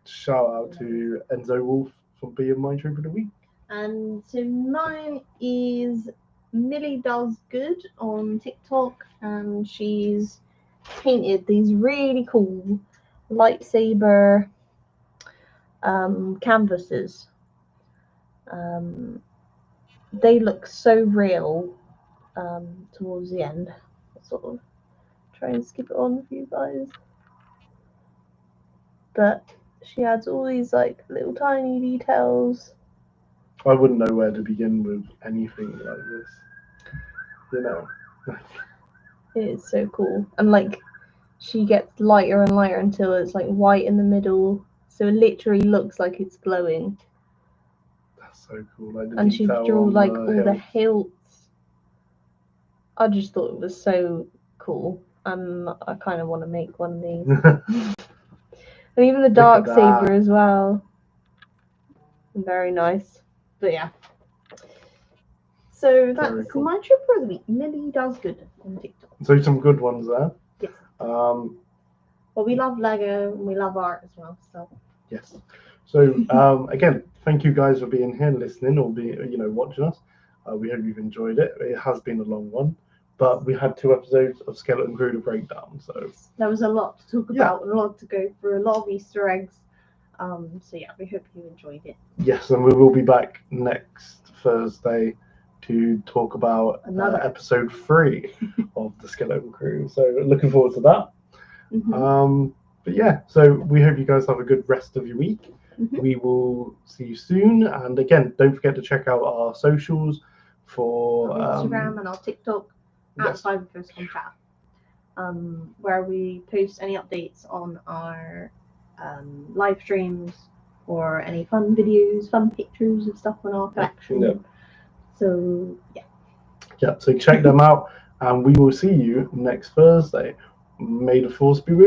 shout out to Enzo Wolf for being my trooper of the week. And so mine is Millie Does Good on TikTok, and she's painted these really cool lightsaber canvases. They look so real towards the end. I'll sort of try and skip it on for you guys. But she adds all these like little tiny details. I wouldn't know where to begin with anything like this. You know. It is so cool. And like she gets lighter and lighter until it's like white in the middle. So it literally looks like it's glowing. That's so cool. Like and she drew like all the hilts. I just thought it was so cool. I kind of want to make one of these. And even the dark saber as well. Very nice. But yeah. So that's cool. My trooper of the week. Millie Does Good on TikTok. So some good ones there. Yes. Well, we love Lego and we love art as well. So. Yes. So again, thank you guys for being here and listening, or watching us. We hope you've enjoyed it. It has been a long one, but we had 2 episodes of Skeleton Crew to break down. So there was a lot to talk about, a lot to go through, a lot of Easter eggs. So yeah, we hope you enjoyed it. Yes, and we will be back next Thursday to talk about episode 3 of the Skeleton Crew. So looking forward to that. But yeah, so we hope you guys have a good rest of your week. We will see you soon. And again, don't forget to check out our socials for our Instagram and our TikTok at Cyber First Contact, where we post any updates on our live streams or any fun videos, fun pictures of stuff on our collection. Yeah. So yeah, so check them out, and we will see you next Thursday. May the Force be with you.